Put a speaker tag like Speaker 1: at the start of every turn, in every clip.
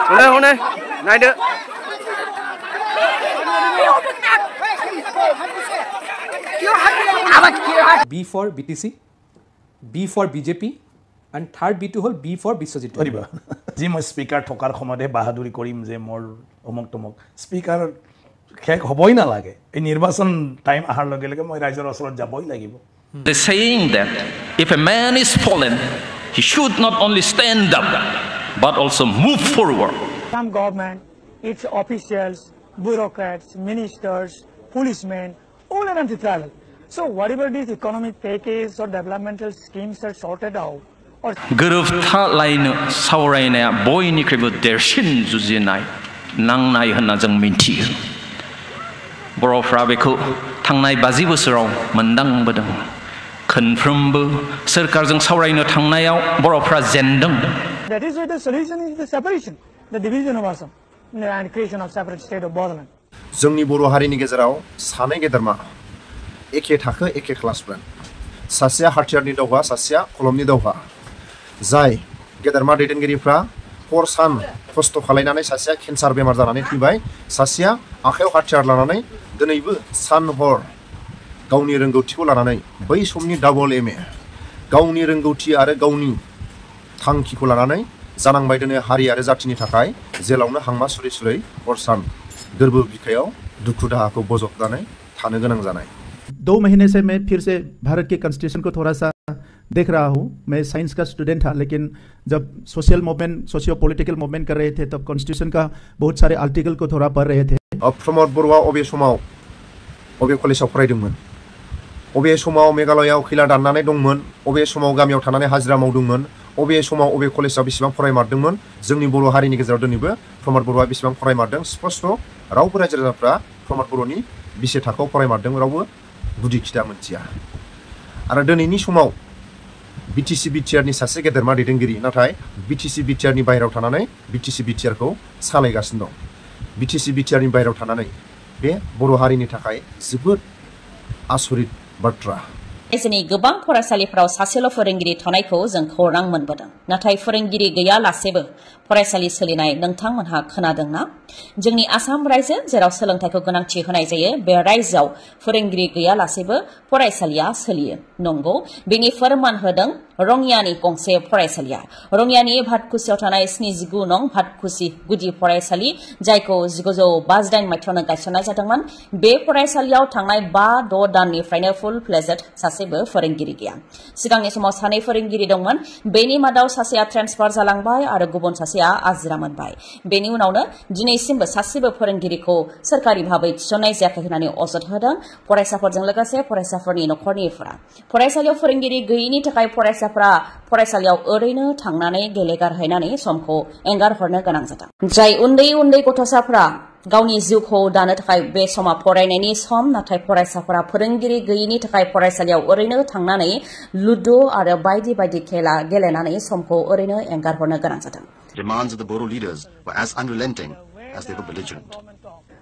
Speaker 1: B for BTC, B for BJP, and third B to hold B for Biswajit.
Speaker 2: Ji moi speaker thokar khomode bahaduri korim je mor omok tomok speaker khek hoboi na lage ei nirbachan time ahar loge loge moi raijor osorot jaboi lagibo.
Speaker 3: The saying that if a man is fallen, he should not only stand up but also move forward.
Speaker 4: Some government, its officials, bureaucrats, ministers, policemen, all are anti-travel. So whatever these economic packages or developmental schemes are sorted out, or
Speaker 3: Gerufta lain sauraina boy ni kribu dershin zuzinai nang nai hana jang minti. Borofra beku tangnai bazi busrau mendang bedang. Confirmbu serkar jang sauraina tangnaiaw borofra zendang.
Speaker 4: That is why the solution is the separation, the division of Assam, and creation of separate state of Bodoland.
Speaker 5: जोंनि बर' हारिनि गेजेराव सानै गेदेरमा एखे थाखो एखे क्लासमोन सासेया हाथियारनि दावहा सासेया कलमनि दावहा जाय गेदेरमा दैदेनगिरिफ्रा हर सान खस्थ' खालायनानै सासेया केन्सार बेमार जानानै थैबाय सासेया आखायाव हाथियार लानानै दिनैबो सान हर गावनि रोंगौथिखौ लानानै बै समनि डाबल एमए गावनि रोंगौथि आरो गावनि थांखिखौ लानानै जानांबाय दिनै हारि आरो जातिनि थाखाय जेलावनो हांमा सुरै सुरै हर सान गर्भ बिखायाव दुखु दाहाखौ बजबनानै थानो गोनां जानाय
Speaker 6: 2 महीने से मैं फिर से भारत के कॉन्स्टिट्यूशन को थोड़ा सा देख रहा हूँ. मैं साइंस का स्टूडेंट था, लेकिन जब social movement socio political movement कर रहे थे तब कॉन्स्टिट्यूशन का बहुत सारे आर्टिकल को थोड़ा पढ़ रहे थे.
Speaker 5: प्रमोद बरुवा अबे समाव अबे कलेजाव फरायदोंमोन अबे समाव मेघालयाव खैला दाननानै दंमोन अबे समाव गामियाव थानानै हाजिरा मावदोंमोन अबे समाव अबे कलेजाव बेसेबां फरायमारदोंमोन जोंनि बर' हारिनि गेजेराव दिनैबो प्रमोद बरुवा बेसेबां फरायमारदों स्पष्ट रावबो रायजो राजाफ्रा प्रमोद बरुवानि बेसे थाखोआव फरायमारदों रावबो गुदि खिथा मोनथिया. आरो दिनैनि समाव बिटिसि बिटिआरनि सासे गेदेरमा दैदेनगिरि नाथाय बिटिसि बिटिआरनि बाहेरायाव थानानै बिटिसि बिटिआरखौ सालायगासिनो दं. बिटिसि बिटिआरनि बाहेरायाव थानानै बे बर' हारिनि थाखाय जोबोद आसरित बाथ्रा.
Speaker 7: रायजोनि गोबां फरायसालिफोराव सासेल' फोरोंगिरि थानायखौ जों खौरां मोनबोदों. नाथाय फोरोंगिरि गैयालासेबो फरायसालि सोलिनाय नोंथांमोनहा खोनादोंना? जोंनि आसाम रायजो जेराव सोलोंथाइखौ गोनांथि होनाय जायो बे रायजोआव फोरोंगिरि गैयालासेबो फरायसालिया सोलियो. नंगौ, बेनि फोरमान होदों रङियानि गंसे फरायसालिया. रङियानि भातकुसियाव थानाय 79 नं भातकुसि गुदि फरायसालि जायखौ 1958 मायथाइयावनो गायसननाय जादोंमोन. बे फरायसालियाव थांनाय 5-6 दाननिफ्रायनो फुल फ्लेजेड सासेबो फोरोंगिरि गैया. सिगांनि समाव सानै फोरोंगिरि दंमोन. बेनि मादाव सासेया ट्रेन्सफार जालांबाय आरो गुबुन सासेया आजिरा मोनबाय. बेनि उनावनो दिनैसिमबो सासेबो फोरोंगिरिखौ सरकारि भाबै थिसननाय जायाखै होननानै अजद होदों फरायसाफोरजों लोगोसे फरायसाफोरनि नखरनिफोरा. फरायसालियाव फोरोंगिरि गैयैनि थाखाय फरायसाफोरा फरायसालियाव ओरैनो थांनानै गेलेगारहैनानै समखौ एंगारहरनो गोनां जादों. जाय उन्दै उन्दै गथ'साफोरा गावनि जिउखौ दानो थाखाय बे समा फरायनायनि सम, नाथाय फरायसाफोरा फोरोंगिरि गैयैनि थाखाय फरायसालियाव ओरैनो थांनानै लुडो आरो बायदि बायदि खेला गेलेनानै समखौ ओरैनो एंगारहरनो गोनां जादों.
Speaker 8: Demands of the Bodo leaders were as unrelenting as they were belligerent.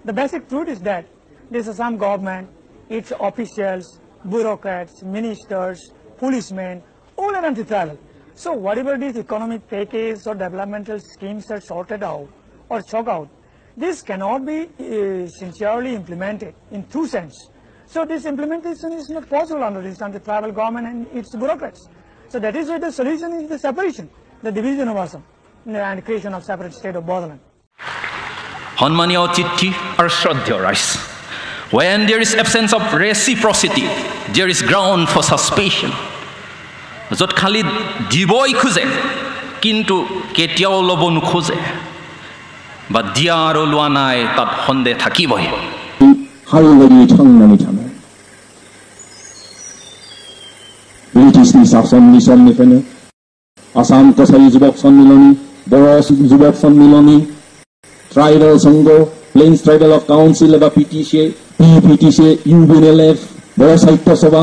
Speaker 4: The basic truth is that this Assam government, its officials, bureaucrats, ministers, policemen, all are anti-travel. So whatever these economic packages or developmental schemes are sorted out or chalk out, this cannot be sincerely implemented in true sense. So this implementation is not possible under this anti-travel government and its bureaucrats. So that is why the solution is the separation, the division of Assam, and creation of separate state of Bodoland.
Speaker 3: Honmanio Chitti or Shraddha rice. When there is absence of reciprocity, there is ground for suspicion. Jot khali diboi khoje kintu ketiao lobo nukhoje ba diaro loa nai tat honde thakiboi.
Speaker 9: हारिबायदि थांनानै थानाय ब्रिटिशनि शासननि समनिफ्रायनो आसाम कसारी जुबक सम्मिलनी बर' जुबक सम्मिलनी tribal संघ planes tribal council एबा पिटिसि इउबिएलएफ बर' साहित्य सभा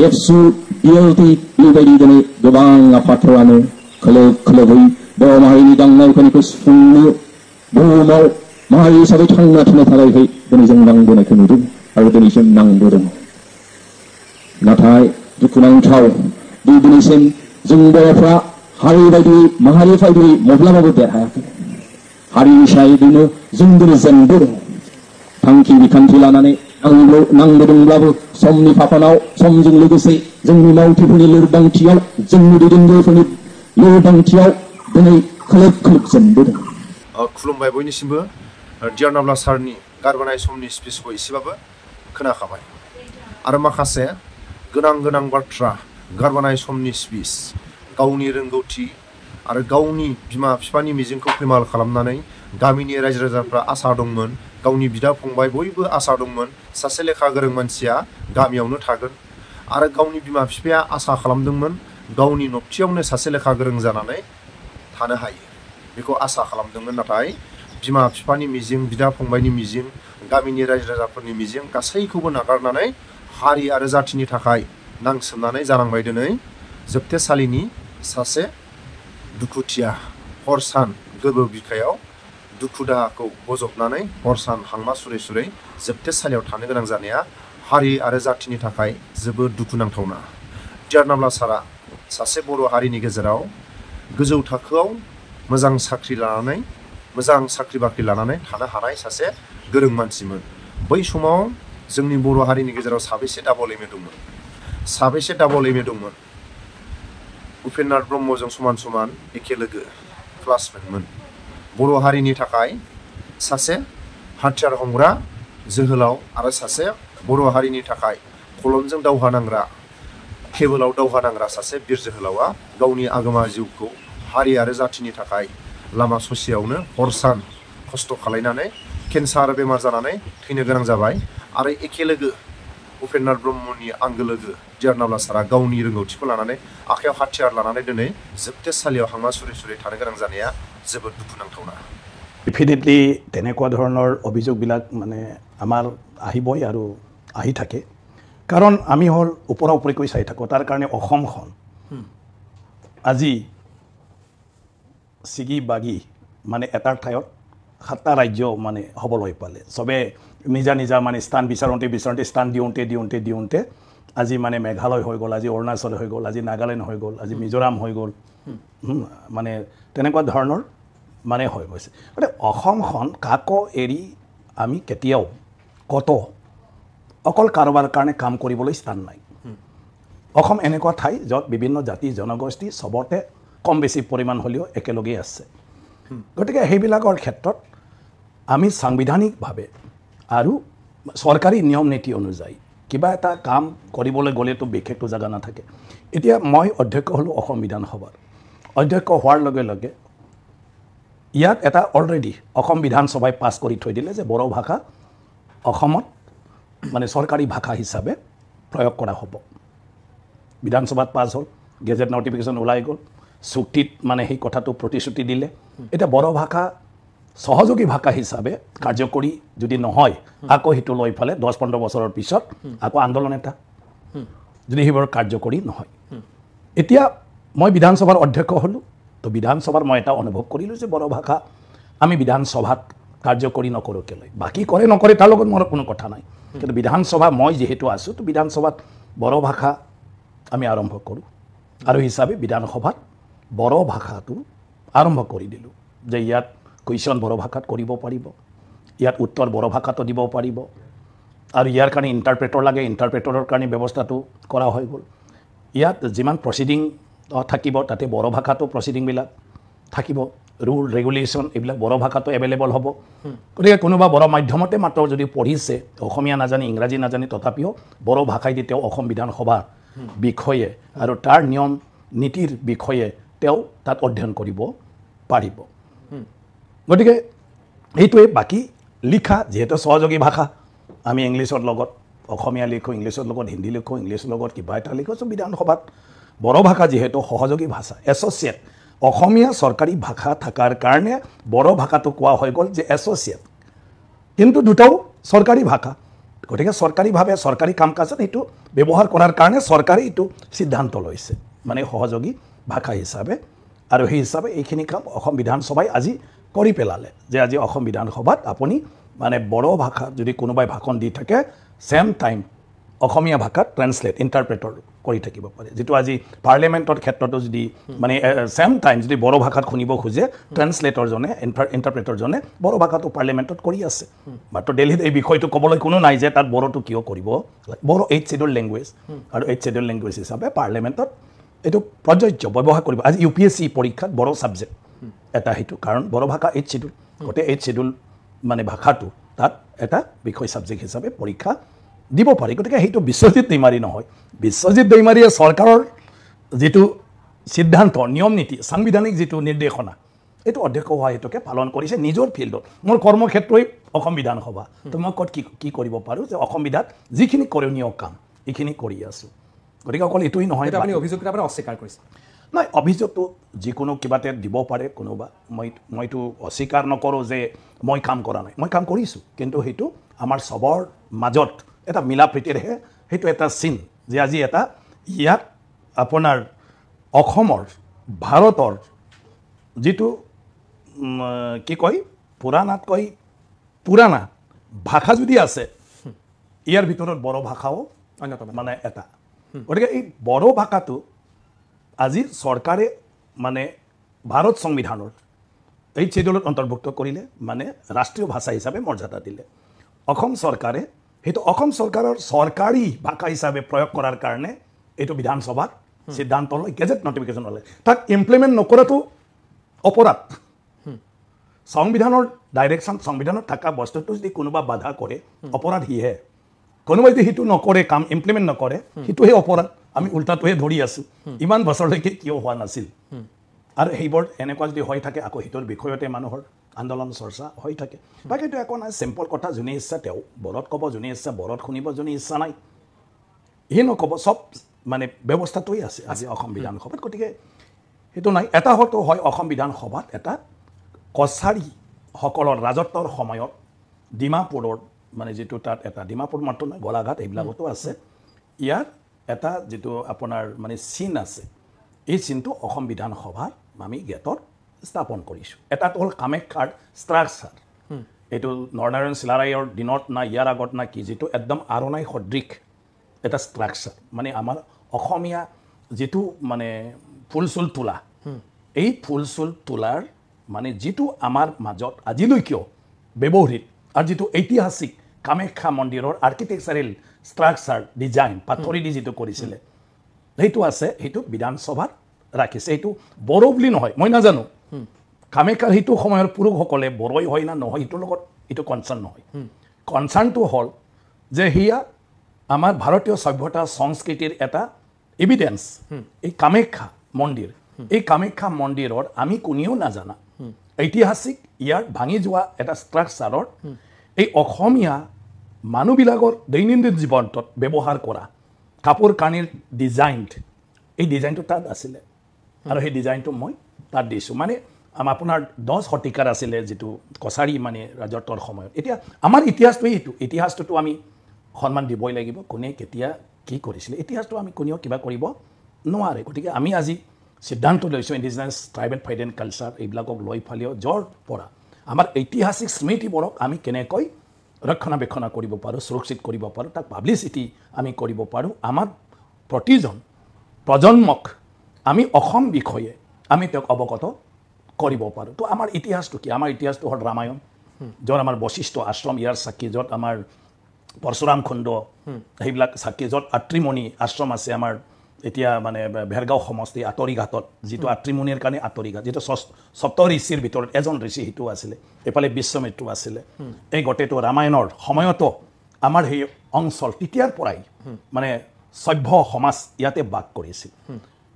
Speaker 9: एफसु बिएलटि बेबायदि दिनै गोबां आफादफोरानो खोलोब खोलोबै बर' माहारिनि गांनाय उखैनायखौ सुफुंनो बुहुमाव माहारि हिसाबै थांना थानो थाखाय दिनै जों नांबोनायखौ नुदों आरो दिनैसिम नांबोदों. नाथाय दुखुनांथाव दिनैसिम जों बर'फ्रा हारि बायदि माहारि बायदि माब्लाबाबो देरहायाखै. हारि सायदुनो जोंबो जेनबो थांखि बिखान्थि लानानै नांबोदोंब्लाबो समनि फाखनाव समजों लोगोसे जोंनि मावथिफोरनि लोरबांथियाव जोंनि दैदेनगिरिफोरनि लोरबांथियाव दिनै खोलोब खोलोब जेनबोदों
Speaker 5: खुलुमबाय बयनिसिमबो डियार नाब्ला सारनि गारबोनाय समनि स्पिचखौ एसेबाबो खोनाखाबाय आरो माखासे गोनां बाथ्रा गारबोनाय समनि स्पिच गावनि रोंगौथि आरो गावनि बिमा बिफानि मिजिंखौ फैमाल खालामनानै गामिनि रायजो राजाफ्रा आसा दंमोन गावनि बिदा फंबाय बयबो आसा दंमोन सासे लेखा गोरों मानसिया गामियावनो थागोन आरो गावनि बिमा बिफाया आसा खालामदोंमोन गावनि नबथियावनो सासे लेखा गोरों जानानै थानो हायो बेखौ आसा खालामदोंमोन नाथाय बिमा बिफानि मिजिं बिदा फंबायनि मिजिं गामिनि रायजो राजाफोरनि मिजिं गासैखौबो नागारनानै हारि आरो जाथिनि थाखाय नांसोमनानै जानांबाय दिनै जोबथेसालिनि सासे दुखुथिया हर सान गोरबो बिखायाव दुखु दाहाखौ बजबनानै हर सान हांमा सुरै सुरै जोबथेसालियाव थानो गोनां जानाया हारि आरो जाथिनि थाखाय जोबोद दुखुनांथावना डियार नाब्ला सारा सासे बर' हारिनि गेजेराव गोजौ थाखोआव मोजां साख्रि लानानै मोजां साख्रि बाख्रि लानानै थानो हानाय सासे गोरों मानसिमोन बै समाव जोंनि बर' हारिनि गेजेराव साबेसे डाबल एम ए दंमोन साबेसे डाबल एम ए दंमोन उपेन्द्रनाथ ब्रह्मजों समान समान एखे लोगो क्लासमेटमोन बर' हारिनि थाखाय सासे हाथियार हमग्रा जोहोलाव आरो सासे बर' हारिनि थाखाय खलमजों दावहा नांग्रा टेबोलाव दावहा नांग्रा सासे बिर जोहोलावा गावनि आगोमा जिउखौ हारि आरो जाथिनि थाखाय लामा ससेयावनो हर सान खस्थ' खालायनानै केन्सार बेमार जानानै थैनो गोनां जाबाय आरो एखे लोगो उपेन्द्रनाथ ब्रह्मनि आंगो लोगो डियार नाब्ला सारा गावनि रोंगौथिखौ लानानै आखायाव हाथियार लानानै दिनै जोबथेसालियाव हांमा सुरै सुरै थानो गोनां जानाया जोबोद दुखुनांथावना
Speaker 2: ডেফিনেটলি তেনেকুৱা ধৰণৰ অভিযোগবিলাক মানে আমাৰ আহিবই আৰু আহি থাকে কাৰণ আমি হ'ল ওপৰা ওপৰিকৈ চাই থাকোঁ তাৰ কাৰণে অসমখন আজি ছিগি বাগি মানে এটাৰ ঠাইত 7টা ৰাজ্য মানে হ'বলৈ পালে চবে নিজা নিজা মানে স্থান বিচাৰোঁতে স্থান দিওঁতে আজি মানে মেঘালয় হৈ গ'ল আজি অৰুণাচল হৈ গ'ল আজি নাগালেণ্ড হৈ গ'ল আজি মিজোৰাম হৈ গ'ল মানে তেনেকুৱা ধৰণৰ মানে হৈ গৈছে মানে অসমখন কাকো এৰি আমি কেতিয়াও কত অকল কাৰোবাৰ কাৰণে কাম কৰিবলৈ স্থান নাই অসম এনেকুৱা ঠাই য'ত বিভিন্ন জাতি জনগোষ্ঠী সবতে কম বেছি পৰিমাণ হ'লেও একেলগে আছে গতিকে সেইবিলাকৰ ক্ষেত্ৰত আমি সাংবিধানিকভাৱে আৰু চৰকাৰী নিয়ম নীতি অনুযায়ী কিবা এটা কাম কৰিবলৈ গ'লেতো বিশেষটো জাগা নাথাকে এতিয়া মই অধ্যক্ষ হ'লো অসম বিধানসভাৰ অধ্যক্ষ হোৱাৰ লগে লগে ইয়াত এটা অলৰেডি অসম বিধানসভাই পাছ কৰি থৈ দিলে যে বড়ো ভাষা অসমত মানে চৰকাৰী ভাষা হিচাপে প্ৰয়োগ কৰা হ'ব বিধানসভাত পাছ হ'ল গেজেট নটিফিকেশ্যন ওলাই গ'ল চুক্তিত মানে সেই কথাটো প্ৰতিশ্ৰুতি দিলে এটা বড়ো ভাষা সহযোগী ভাষা হিচাপে কাৰ্যকৰী যদি নহয় আকৌ সেইটো লৈ ফালে 10-15 বছৰৰ পিছত আকৌ আন্দোলন এটা যদি সেইবোৰ কাৰ্যকৰী নহয় এতিয়া মই বিধানসভাৰ অধ্যক্ষ হ'লোঁ তো বিধানসভাৰ মই এটা অনুভৱ কৰিলোঁ যে বড়ো ভাষা আমি বিধানসভাত কাৰ্যকৰী নকৰোঁ কেলৈ বাকী কৰে নকৰে তাৰ লগত মোৰ কোনো কথা নাই কিন্তু বিধানসভা মই যেহেতু আছোঁ তো বিধানসভাত বড়ো ভাষা আমি আৰম্ভ কৰোঁ আৰু হিচাপে বিধানসভাত বড়ো ভাষাটো আৰম্ভ কৰি দিলোঁ যে ইয়াত কুৱেশ্যন বড়ো ভাষাত কৰিব পাৰিব ইয়াত উত্তৰ বড়ো ভাষাতো দিব পাৰিব আৰু ইয়াৰ কাৰণে ইণ্টাৰপ্ৰেটৰ লাগে ইণ্টাৰপ্ৰেটৰৰ কাৰণে ব্যৱস্থাটো কৰা হৈ গ'ল ইয়াত যিমান প্ৰচিডিং থাকিব তাতে বড়ো ভাষাতো প্ৰচিডিংবিলাক থাকিব ৰুল ৰেগুলেশ্যন এইবিলাক বড়ো ভাষাতো এভেইলেবল হ'ব গতিকে কোনোবা বড়ো মাধ্যমতে মাত্ৰ যদি পঢ়িছে অসমীয়া নাজানি ইংৰাজী নাজানি তথাপিও বড়ো ভাষাই দি তেওঁ অসম বিধানসভাৰ বিষয়ে আৰু তাৰ নিয়ম নীতিৰ বিষয়ে তেওঁ তাত অধ্যয়ন কৰিব পাৰিব গতিকে এইটোৱে বাকী লিখা যেহেতু সহযোগী ভাষা আমি ইংলিছৰ লগত অসমীয়া লিখোঁ ইংলিছৰ লগত হিন্দী লিখোঁ ইংলিছৰ লগত কিবা এটা লিখোঁ বিধানসভাত বড়ো ভাষা যেহেতু সহযোগী ভাষা এছ'চিয়েট অসমীয়া চৰকাৰী ভাষা থকাৰ কাৰণে বড়ো ভাষাটো কোৱা হৈ গ'ল যে এছ'চিয়েট কিন্তু দুটাও চৰকাৰী ভাষা গতিকে চৰকাৰীভাৱে চৰকাৰী কাম কাজত এইটো ব্যৱহাৰ কৰাৰ কাৰণে চৰকাৰে এইটো সিদ্ধান্ত লৈছে মানে সহযোগী ভাষা হিচাপে আৰু সেই হিচাপে এইখিনি কাম অসম বিধানসভাই আজি কৰি পেলালে যে আজি অসম বিধানসভাত আপুনি মানে বড়ো ভাষা যদি কোনোবাই ভাষণ দি থাকে সেম টাইম অসমীয়া ভাষাত ট্ৰান্সলেট ইণ্টাৰপ্ৰেটৰ কৰি থাকিব পাৰে যেটো আজি পাৰ্লিমেণ্টৰ ক্ষেত্ৰতো যদি মানে সেম টাইম যদি বড়ো ভাষাত শুনিব খোজে ট্ৰান্সলেটৰ জনে ইণ্টাৰপ্ৰেটৰ জনে বড়ো ভাষাটো পাৰ্লিমেণ্টত কৰি আছে মাত্ৰ দিল্লীত এই বিষয়টো ক'বলৈ কোনো নাই যে তাত বড়োটো কিয় কৰিব বড়ো 8th শিডিউল ল্যাঙ্গুৱেজ আৰু 8th শিডিউল ল্যাঙ্গুৱেজ হিচাপে পাৰ্লিমেণ্টত এটো প্ৰযোজ্য ব্যৱহাৰ কৰিব আজি ইউপিএসসি পৰীক্ষাত বড়ো সাবজেক্ট এটা হেতু কাৰণ বড়ো ভাষা 8th শিডিউল গতে 8th শিডিউল মানে ভাষাটো তাত এটা বিষয় সাবজেক্ট হিচাপে পৰীক্ষা দিব পাৰি গতিকে হেতু বিশ্বজিৎ দৈমাৰী নহয় বিশ্বজিৎ দৈমাৰীয়ে চৰকাৰৰ যেটো সিদ্ধান্ত নিয়ম নীতি সাংবিধানিক যেটো নিৰ্দেশনা এটো অধ্যক্ষ হোৱা হেতুকে পালন কৰিছে নিজৰ ফিল্ডত মোৰ কৰ্মক্ষেত্ৰই অসম বিধানসভা তো মই কত কি কৰিব পাৰো যে অসম বিধান যিখিনি কৰণীয় কাম এইখিনি কৰি আছো গতিকে অকল এটোই নহয়
Speaker 1: এটা আপুনি অভিযোগটো আপুনি অস্বীকাৰ কৰিছে
Speaker 2: নাই অভিযোগটো যিকোনো কিবাতে দিব পাৰে কোনোবা মইতো অস্বীকাৰ নকৰো যে মই কাম কৰা নাই মই কাম কৰিছো কিন্তু হেতু আমাৰ সবৰ মাজত এটা মিলা প্ৰীতিৰহে হেতু এটা চিন যে আজি এটা ইয়াত আপোনাৰ অসমৰ ভাৰতৰ যেটো কি কয় পুৰাণা ভাষা যদি আছে ইয়াৰ ভিতৰত বড়ো ভাষাও মানে এটা গতিকে এই বড়ো ভাষাটো আজি চৰকাৰে মানে ভাৰত সংবিধানৰ এই শিডিউলত অন্তৰ্ভুক্ত কৰিলে মানে ৰাষ্ট্ৰীয় ভাষা হিচাপে মৰ্যাদা দিলে অসম চৰকাৰে হেতু অসম চৰকাৰৰ চৰকাৰী ভাষা হিচাপে প্ৰয়োগ কৰাৰ কাৰণে এটো বিধানসভাত সিদ্ধান্ত লয় গেজেট নোটিফিকেশন লয় তাক ইমপ্লিমেন্ট নকৰাটো অপৰাধ সংবিধানৰ ডাইৰেকশন সংবিধানত থকা বস্তুটো যদি কোনোবা বাধা কৰে অপৰাধ হিহে কোনোবাই যদি হিটো নকৰে কাম ইমপ্লিমেন্ট নকৰে হিটোহে অপৰাধ আমি উল্টাটোহে ধৰি আছো ইমান বছৰলৈকে কিয় হোৱা নাছিল আৰু হেইবৰ এনেকুৱা যদি হৈ থাকে আকৌ হিতৰ বিষয়তে মানুহৰ আন্দোলন চৰ্চা হৈ থাকে বাকিটো একো নাই সিম্পল কথা যোনে ইচ্ছা তেও বৰত ক'ব যোনে ইচ্ছা বৰত শুনিব যোনে ইচ্ছা নাই ই নক'ব সব মানে ব্যৱস্থাটোই আছে আজি অসম বিধানসভাত গতিকে হেতু নাই এটা হয়তো হয় অসম বিধানসভাত এটা কছাৰী সকলৰ ৰাজত্বৰ সময়ত ডিমাপুৰৰ মানে যেটো তাত এটা ডিমাপুৰ মাত্ৰ নাই গোলাঘাট এইবিলাকতো আছে ইয়াৰ এটা যেটো আপোনাৰ মানে চিন আছে এই চিনটো অসম বিধানসভাত আমি গেটত স্থাপন কৰিছো এটা হ'ল কামেখ্যাৰ ষ্ট্ৰাকচাৰ এটো নৰনাৰায়ণ চিলাৰায়ৰ দিনত না ইয়াৰ আগত না কি যেটো একদম আৰণাই সদৃশ এটা ষ্ট্ৰাকচাৰ মানে আমাৰ অসমীয়া যেটো মানে ফুলচুল তোলা এই ফুলচুল তোলাৰ মানে যেটো আমাৰ মাজত আজিলৈকে ব্যৱহৃত আৰু যেটো ঐতিহাসিক কামেখ্যা মন্দিৰৰ আৰ্কিটেকচাৰেল ষ্ট্ৰাকচাৰ ডিজাইন পাথৰি দি যেটো কৰিছিলে হেতু আছে হেতু বিধানসভাত ৰাখিছে হেতু বড়ো বুলি নহয় মই নাজানো কামেখ্যাৰ হেতু সময়ৰ পুৰুষসকলে বড়োই হয় না নহয় হেতুৰ লগত এটো কনসাৰ্ন নহয় কনসাৰ্নটো হ'ল যে হিয়া আমাৰ ভাৰতীয় সভ্যতা সংস্কৃতিৰ এটা এভিডেন্স এই কামেখ্যা মন্দিৰ এই কামেখ্যা মন্দিৰৰ আমি কোনেও নাজানা ঐতিহাসিক ইয়াৰ ভাঙি যোৱা এটা ষ্ট্ৰাকচাৰৰ এই অসমীয়া মানুহবিলাকৰ দৈনন্দিন জীৱনত ব্যৱহাৰ কৰা কাপোৰ কানিৰ ডিজাইন এই ডিজাইনটো তাত আছিলে আৰু সেই ডিজাইনটো মই তাত দিছো মানে আপোনাৰ 10 শতিকাৰ আছিলে যেটো কছাৰী মানে ৰাজত্বৰ সময়ত এতিয়া আমাৰ ইতিহাসটো আমি সন্মান দিবই লাগিব কোনে কেতিয়া কি কৰিছিল ইতিহাসটো আমি কোনেও কিবা কৰিব নোৱাৰে গতিকে আমি আজি সিদ্ধান্ত লৈছো ইন্ডিজিনাস ট্ৰাইবেল ফাইড এণ্ড কালচাৰ এইবিলাকক লৈ ফালিও জৰ পৰা আমাৰ ঐতিহাসিক স্মৃতিবোৰক আমি কেনেকৈ ৰক্ষণাবেক্ষণ কৰিব পাৰো সুৰক্ষিত কৰিব পাৰো তাক পাব্লিচিটি আমি কৰিব পাৰো আমাৰ প্ৰতিজন প্ৰজন্মক আমি অসম বিষয়ে আমি তেওঁক অৱগত কৰিব পাৰো তো আমাৰ ইতিহাসটো কি আমাৰ ইতিহাসটো হ'ল ৰামায়ণ য'ত আমাৰ বশিষ্ঠ আশ্ৰম ইয়াৰ সাক্ষী য'ত আমাৰ পৰশুৰাম খণ্ড সেইবিলাক সাক্ষী য'ত আত্ৰিমণি আশ্ৰম আছে আমাৰ এতিয়া মানে ভেৰগাঁও সমষ্টি আতৰিঘাটত যেটো আত্ৰিমণিৰ কাৰণে আতৰিঘাট যেটো সপ্ত ঋষিৰ ভিতৰত এজন ঋষি হিটো আছিলে এফালে বিশ্বমিত্ৰ আছিলে এই গটেটো ৰামায়ণৰ সময়তো আমাৰ সেই অঞ্চল তেতিয়াৰ পৰাই মানে সভ্য সমাজ ইয়াতে বাস কৰিছিল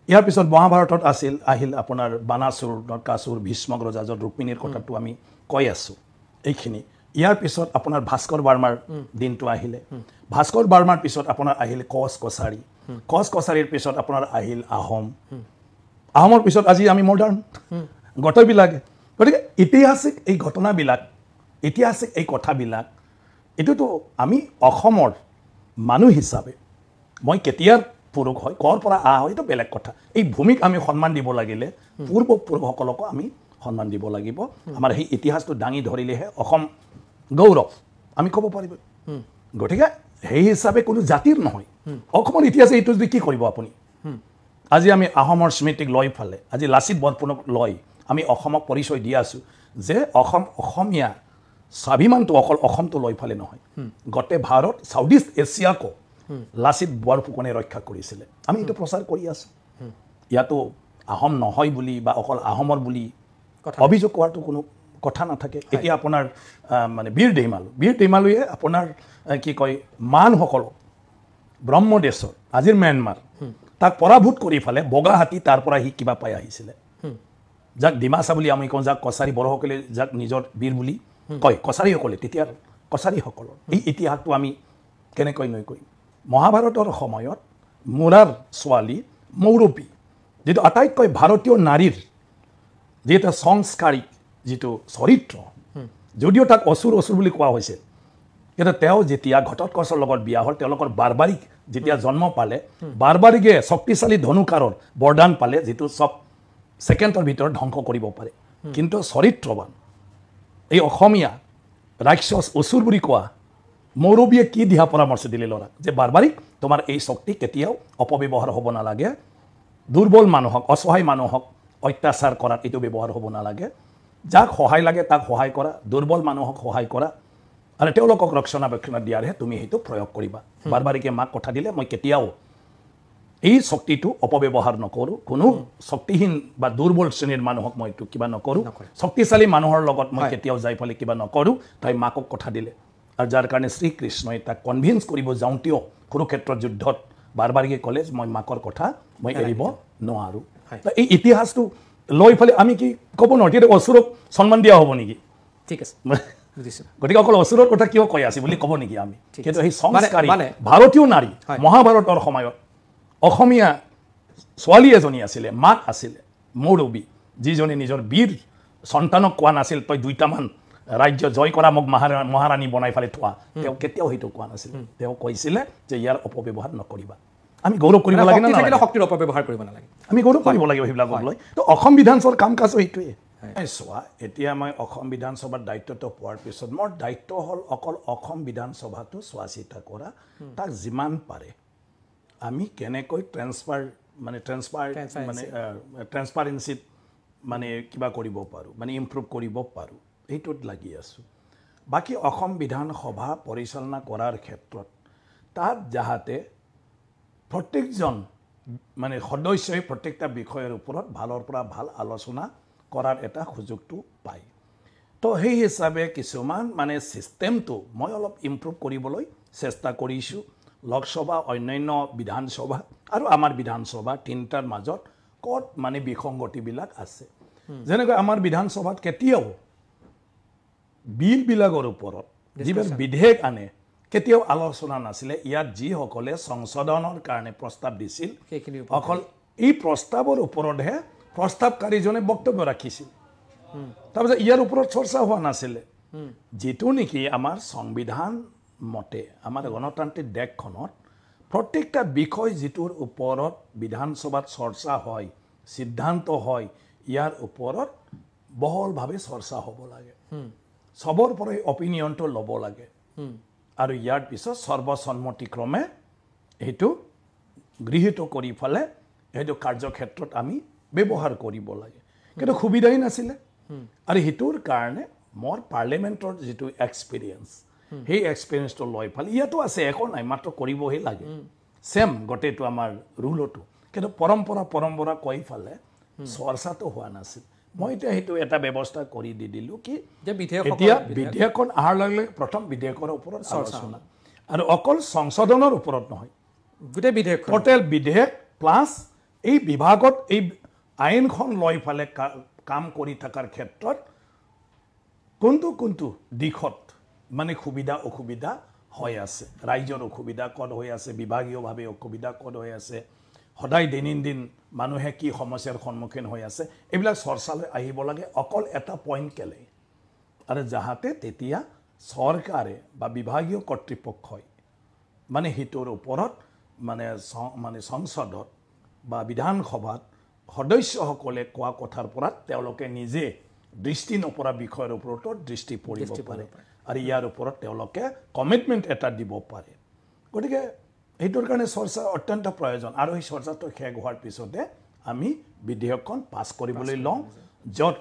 Speaker 2: ইয়াৰ পিছত মহাভাৰতত আহিল আপোনাৰ বানাসুৰ নৰকাসুৰ ভীষ্মক ৰজাজৰ ৰুক্মিণীৰ কথাটো আমি কৈ আছো এইখিনি ইয়াৰ পিছত আপোনাৰ ভাস্কৰ বাৰ্মাৰ দিনটো আহিলে ভাস্কৰ বাৰ্মাৰ পিছত আপোনাৰ আহিল কচ কছাৰীৰ পিছত আপোনাৰ আহিল আহোমৰ পিছত আজি আমি মডাৰ্ণ গটবিলাক গতিকে ইতিহাসিক এই ঘটনাবিলাক ইতিহাসিক এই কথাবিলাক এটোতো আমি অসমৰ মানুহ হিচাপে মই কেতিয়াৰ পুৰুষ হয় কৰ পৰা হয় এটা বেলেগ কথা এই ভূমিক আমি সন্মান দিব লাগিলে পূৰ্বপুৰুষসকলক আমি সন্মান দিব লাগিব আমাৰ এই ইতিহাসটো দাঙি ধৰিলেহে অসম গৌৰৱ আমি ক'ব পাৰিব গতিকে সেই হিচাপে কোনো জাতিৰ নহয় অসমৰ ইতিহাস এইটো যদি কি কৰিব আপুনি আজি আমি আহোমৰ স্মৃতিক লৈ ফালে আজি লাচিত বৰফুকনক লৈ আমি অসমক পৰিচয় দি আছো যে অসমীয়া স্বাভিমানটো অকল অসমটো লৈ ফালে নহয় গোটেই ভাৰত সাউথ ইষ্ট এছিয়াকো লাচিত বৰফুকনে ৰক্ষা কৰিছিল আমি এইটো প্ৰচাৰ কৰি আছো ইয়াতো আহোম নহয় বুলি বা অকল আহোমৰ বুলি অভিযোগ কৰাটো কোনো কথা নাথাকে এতিয়া আপোনাৰ মানে বীৰ দেইমালুয়ে আপোনাৰ কি কয় মানসকল ব্ৰহ্মদেশৰ আজিৰ ম্যানমাৰ তাক পৰাভূত কৰি ফালে বগা হাতী তাৰ পৰা হি কিবা পাই আহিছিল যাক ডিমাচা বুলি আমি কওঁ যাক কছাৰী বড়োসকলে যাক নিজৰ বীৰ বুলি কয় কছাৰীসকলে তেতিয়া কছাৰীসকলৰ এই ইতিহাসটো আমি কেনেকৈ নৈ কৰিম মহাভাৰতৰ সময়ত মুৰাৰ ছোৱালী মৌৰপী যেটো আটাইতকৈ ভাৰতীয় নাৰীৰ যেটা সংস্কাৰিক যেটো চৰিত্ৰ যদিও তাক অসুৰ বুলি কোৱা হৈছে কিন্তু তেওঁ যেতিয়া ঘটোৎকচৰ লগত বিয়া হ'ল তেওঁলোকৰ বাৰবাৰিক যেতিয়া জন্ম পালে বাৰবাৰিকে শক্তিশালী ধনুকাৰৰ বৰদান পালে যেটো সব সেকেন্ডৰ ভিতৰত ধ্বংস কৰিব পাৰে কিন্তু চৰিত্ৰবান এই অসমীয়া ৰাক্ষস অসুৰ বুলি কোৱা মৌৰবীয়ে কি দিহা পৰামৰ্শ দিলে লৰা যে বাৰবাৰিক তোমাৰ এই শক্তি কেতিয়াও অপব্যৱহাৰ হ'ব নালাগে দুৰ্বল মানুহক অসহায় মানুহক অত্যাচাৰ কৰাত এইটো ব্যৱহাৰ হ'ব নালাগে যাক সহায় লাগে তাক সহায় কৰা দুৰ্বল মানুহক সহায় কৰা আৰু তেওঁলোকক ৰক্ষণাবেক্ষণ দিয়াৰহে তুমি হেতু প্ৰয়োগ কৰিবা বাৰবাৰিকে মাক কথা দিলে মই কেতিয়াও এই শক্তিটো অপব্যৱহাৰ নকৰো কোনো শক্তিহীন বা দুৰ্বল শ্ৰেণীৰ মানুহক মই এইটো কিবা নকৰো শক্তিশালী মানুহৰ লগত মই কেতিয়াও যাই ফলে কিবা নকৰো তাই মাকক কথা দিলে আৰু যাৰ কাৰণে শ্ৰীকৃষ্ণই তাক কনভিন্স কৰিব যাওঁতেও কুৰুক্ষেত্ৰৰ যুদ্ধত বাৰবাৰিকে ক'লে মই মাকৰ কথা মই এৰিব নোৱাৰো এই ইতিহাসটো লৈ ফলে আমি কি ক'ব নোৱাৰো যে অসুৰক সন্মান দিয়া হ'ব নেকি
Speaker 1: ঠিক আছে বুজিছো
Speaker 2: গতিকে অকল অসুৰৰ কথা কিয় কৈ আছে বুলি ক'ব নেকি আমি কিন্তু এই সংস্কাৰী ভাৰতীয় নাৰী মহাভাৰতৰ সময়ত অসমীয়া ছোৱালী এজনী আছিলে মাক আছিলে মৌৰবী যিজনী নিজৰ বীৰ সন্তানক কোৱা নাছিল তই দুইটামান ৰাজ্য জয় কৰা মোক মহাৰাণী বনাই ফালে থোৱা তেওঁ কেতিয়াও হেতু কোৱা নাছিল তেওঁ কৈছিলে যে ইয়াৰ অপব্যৱহাৰ নকৰিবা আমি গৌৰৱ কৰিব লাগে না
Speaker 1: থাকিলে শক্তিৰ অপব্যৱহাৰ কৰিব নালাগে
Speaker 2: আমি গৌৰৱ কৰিব লাগিব সেইবিলাকক লৈ তো অসম বিধানসভাৰ কাম কাজ এইটোৱে চোৱা এতিয়া মই অসম বিধানসভাৰ দায়িত্বটো পোৱাৰ পিছত মোৰ দায়িত্ব হ'ল অকল অসম বিধানসভাটো চোৱা চিতা কৰা তাক যিমান পাৰে আমি কেনেকৈ ট্ৰেন্সপাৰেন্সিত মানে কিবা কৰিব পাৰোঁ মানে ইম্প্ৰুভ কৰিব পাৰোঁ এইটোত লাগি আছোঁ বাকী অসম বিধানসভা পৰিচালনা কৰাৰ ক্ষেত্ৰত তাত যাহাতে প্ৰত্যেকজন মানে সদস্যই প্ৰত্যেকটা বিষয়ৰ ওপৰত ভালৰ পৰা ভাল আলোচনা কৰাৰ এটা সুযোগটো পায় তো সেই হিচাপে কিছুমান মানে সিস্টেমটো মই অলপ ইম্প্ৰুভ কৰিবলৈ চেষ্টা কৰিছোঁ লোকসভা অন্যান্য বিধানসভা আৰু আমাৰ বিধানসভা তিনিটাৰ মাজত কত মানে বিসংগতিবিলাক আছে যেনেকৈ আমাৰ বিধানসভাত কেতিয়াও বিলবিলাকৰ ওপৰত যিবোৰ বিধেয়ক আনে কেতিয়াও আলোচনা নাছিলে ইয়াত যিসকলে সংশোধনৰ কাৰণে প্ৰস্তাৱ দিছিল অকল এই প্ৰস্তাৱৰ ওপৰতহে প্ৰস্তাৱকাৰীজনে বক্তব্য ৰাখিছিল তাৰপিছত ইয়াৰ ওপৰত চৰ্চা হোৱা নাছিলে যেটো নেকি আমাৰ সংবিধান মতে আমাৰ গণতান্ত্ৰিক দেশখনত প্ৰত্যেকটা বিষয় যেটোৰ ওপৰত বিধানসভাত চৰ্চা হয় সিদ্ধান্ত হয় ইয়াৰ ওপৰত বহলভাৱে চৰ্চা হ'ব লাগে সবৰ পৰাই অপিনিয়নটো ল'ব লাগে আৰু ইয়াৰ পিছত সৰ্বসন্মতিক্ৰমে এইটো গৃহীত কৰি ফেলে এইটো কাৰ্যক্ষেত্ৰত আমি ব্যৱহাৰ কৰিব লাগে কিন্তু সুবিধাই নাছিলে আৰু হেতুৰ কাৰণে মোৰ পাৰ্লিমেণ্টৰ যেটো এক্সপিৰিয়েন্স সেই এক্সপিৰিয়েন্সটো লৈ ফেলে ইয়াতো আছে একো নাই মাত্ৰ কৰিবহে লাগে সেম গোটেইটো আমাৰ ৰুলটো কিন্তু পৰম্পৰা কৈ ফেলে চৰ্চাটো হোৱা নাছিল মই এতিয়া হেতু এটা ব্যৱস্থা কৰি দিলো কি যে বিধেয়কখন আহাৰ লগে প্ৰথম বিধেয়কৰ ওপৰত আলোচনা আৰু অকল সংশোধনৰ ওপৰত নহয় গোটেই বিধেয়ক টোটেল বিধেয়ক প্লাস এই বিভাগত এই আইনখন লৈ ফেলে কাম কৰি থকাৰ ক্ষেত্ৰত কোনটো দিশত মানে সুবিধা অসুবিধা হৈ আছে ৰাজ্যৰ অসুবিধা কত হৈ আছে বিভাগীয়ভাৱে অসুবিধা কত হৈ আছে সদায় দৈনন্দিন মানুহে কি সমস্যাৰ সন্মুখীন হৈ আছে এইবিলাক চৰ্চালৈ আহিব লাগে অকল এটা পইণ্ট কেলে আৰু যাহাতে তেতিয়া চৰকাৰে বা বিভাগীয় কৰ্তৃপক্ষই মানে হিতৰ ওপৰত মানে সংসদত বা বিধানসভাত সদস্যসকলে কোৱা কথাৰ পৰা তেওঁলোকে নিজে দৃষ্টি নপৰা বিষয়ৰ ওপৰত দৃষ্টি পৰিব পাৰে আৰু ইয়াৰ ওপৰত তেওঁলোকে কমিটমেণ্ট এটা দিব পাৰে গতিকে এইটোৰ কাৰণে চৰ্চা অত্যন্ত প্ৰয়োজন আৰু এই চৰ্চাটো শেষ হোৱাৰ পিছতে আমি বিধেয়কখন পাছ কৰিবলৈ লওঁ য'ত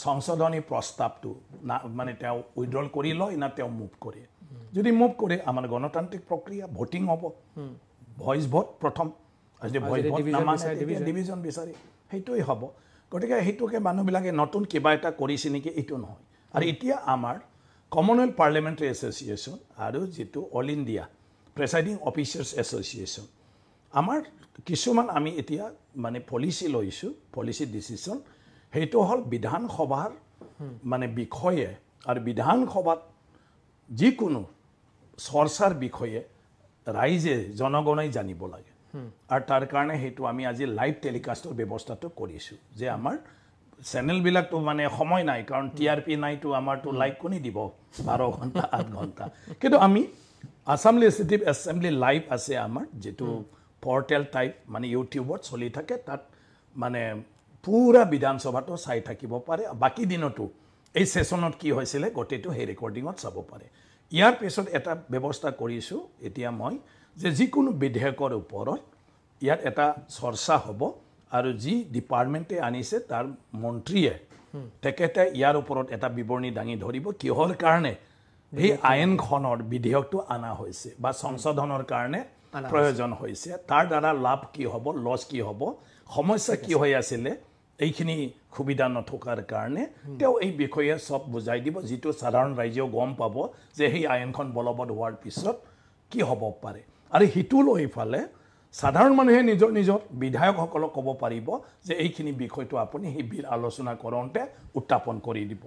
Speaker 2: সংশোধনী প্ৰস্তাৱটো মানে তেওঁ উইড্ৰল কৰি লয় না তেওঁ মুভ কৰে যদি মুভ কৰে আমাৰ গণতান্ত্ৰিক প্ৰক্ৰিয়া ভোটিং হ'ব ভইচ ভোট প্ৰথম যদি ভইচ ভোট নামানে ডিভিজন বিচাৰি সেইটোৱেই হ'ব গতিকে সেইটোকে মানুহবিলাকে নতুন কিবা এটা কৰিছে নেকি এইটো নহয় আৰু এতিয়া আমাৰ কমনৱেলথ পাৰ্লিয়ামেণ্টাৰী এছ'চিয়েশ্যন আৰু যিটো অল ইণ্ডিয়া প্ৰেচাইডিং অফিচাৰ্ছ এছ'চিয়েশ্যন আমাৰ কিছুমান আমি এতিয়া মানে পলিচি লৈছোঁ পলিচি ডিচিশ্যন সেইটো হ'ল বিধানসভাৰ মানে বিষয়ে আৰু বিধানসভাত যিকোনো চৰ্চাৰ বিষয়ে ৰাইজে জনগণই জানিব লাগে আৰু তাৰ কাৰণে সেইটো আমি আজি লাইভ টেলিকাষ্টৰ ব্যৱস্থাটো কৰিছোঁ যে আমাৰ চেনেলবিলাকতো মানে সময় নাই কাৰণ TRP নাইতো আমাৰতো লাইভ কোনে দিব 12 ঘণ্টা 8 ঘণ্টা কিন্তু আমি আসাম লেজিসলেটিভ এছেম্বলি লাইভ আছে আমাৰ যেটো পৰ্টেল টাইপ মানে ইউটিউবত চলি থাকে তাত মানে পুৰা বিধানসভাটো চাই থাকিব পাৰে বাকি দিনতো এই সেশনত কি হৈছিলে গটেটো হে ৰেকৰ্ডিংত চাব পাৰে ইয়াৰ পিছত এটা ব্যৱস্থা কৰিছো এতিয়া মই যে যিকোনো বিধেয়কৰ ওপৰত ইয়াত এটা চৰ্চা হ'ব আৰু যি ডিপাৰ্টমেণ্টে আনিছে তাৰ মন্ত্ৰীয়ে তেকেতে ইয়াৰ ওপৰত এটা বিৱৰণী দাঙি ধৰিব কিহৰ কাৰণে এই আইনখনৰ বিধেয়কটো আনা হৈছে বা সংশোধনৰ কাৰণে প্ৰয়োজন হৈছে তাৰ দ্বাৰা লাভ কি হ'ব লছ কি হ'ব সমস্যা কি হৈ আছিল এইখিনি সুবিধা নথকাৰ কাৰণে তেওঁ এই বিষয়ে সব বুজাই দিব যেটো সাধাৰণ ৰাইজেও গম পাব যে এই আইনখন বলবৎ হোৱাৰ পিছত কি হ'ব পাৰে আৰু হিটু লৈ ফালে সাধাৰণ মানুহে নিজৰ নিজৰ বিধায়কসকলক ক'ব পাৰিব যে এইখিনি বিষয়টো আপুনি হি বিল আলোচনা কৰোঁতে উত্থাপন কৰি দিব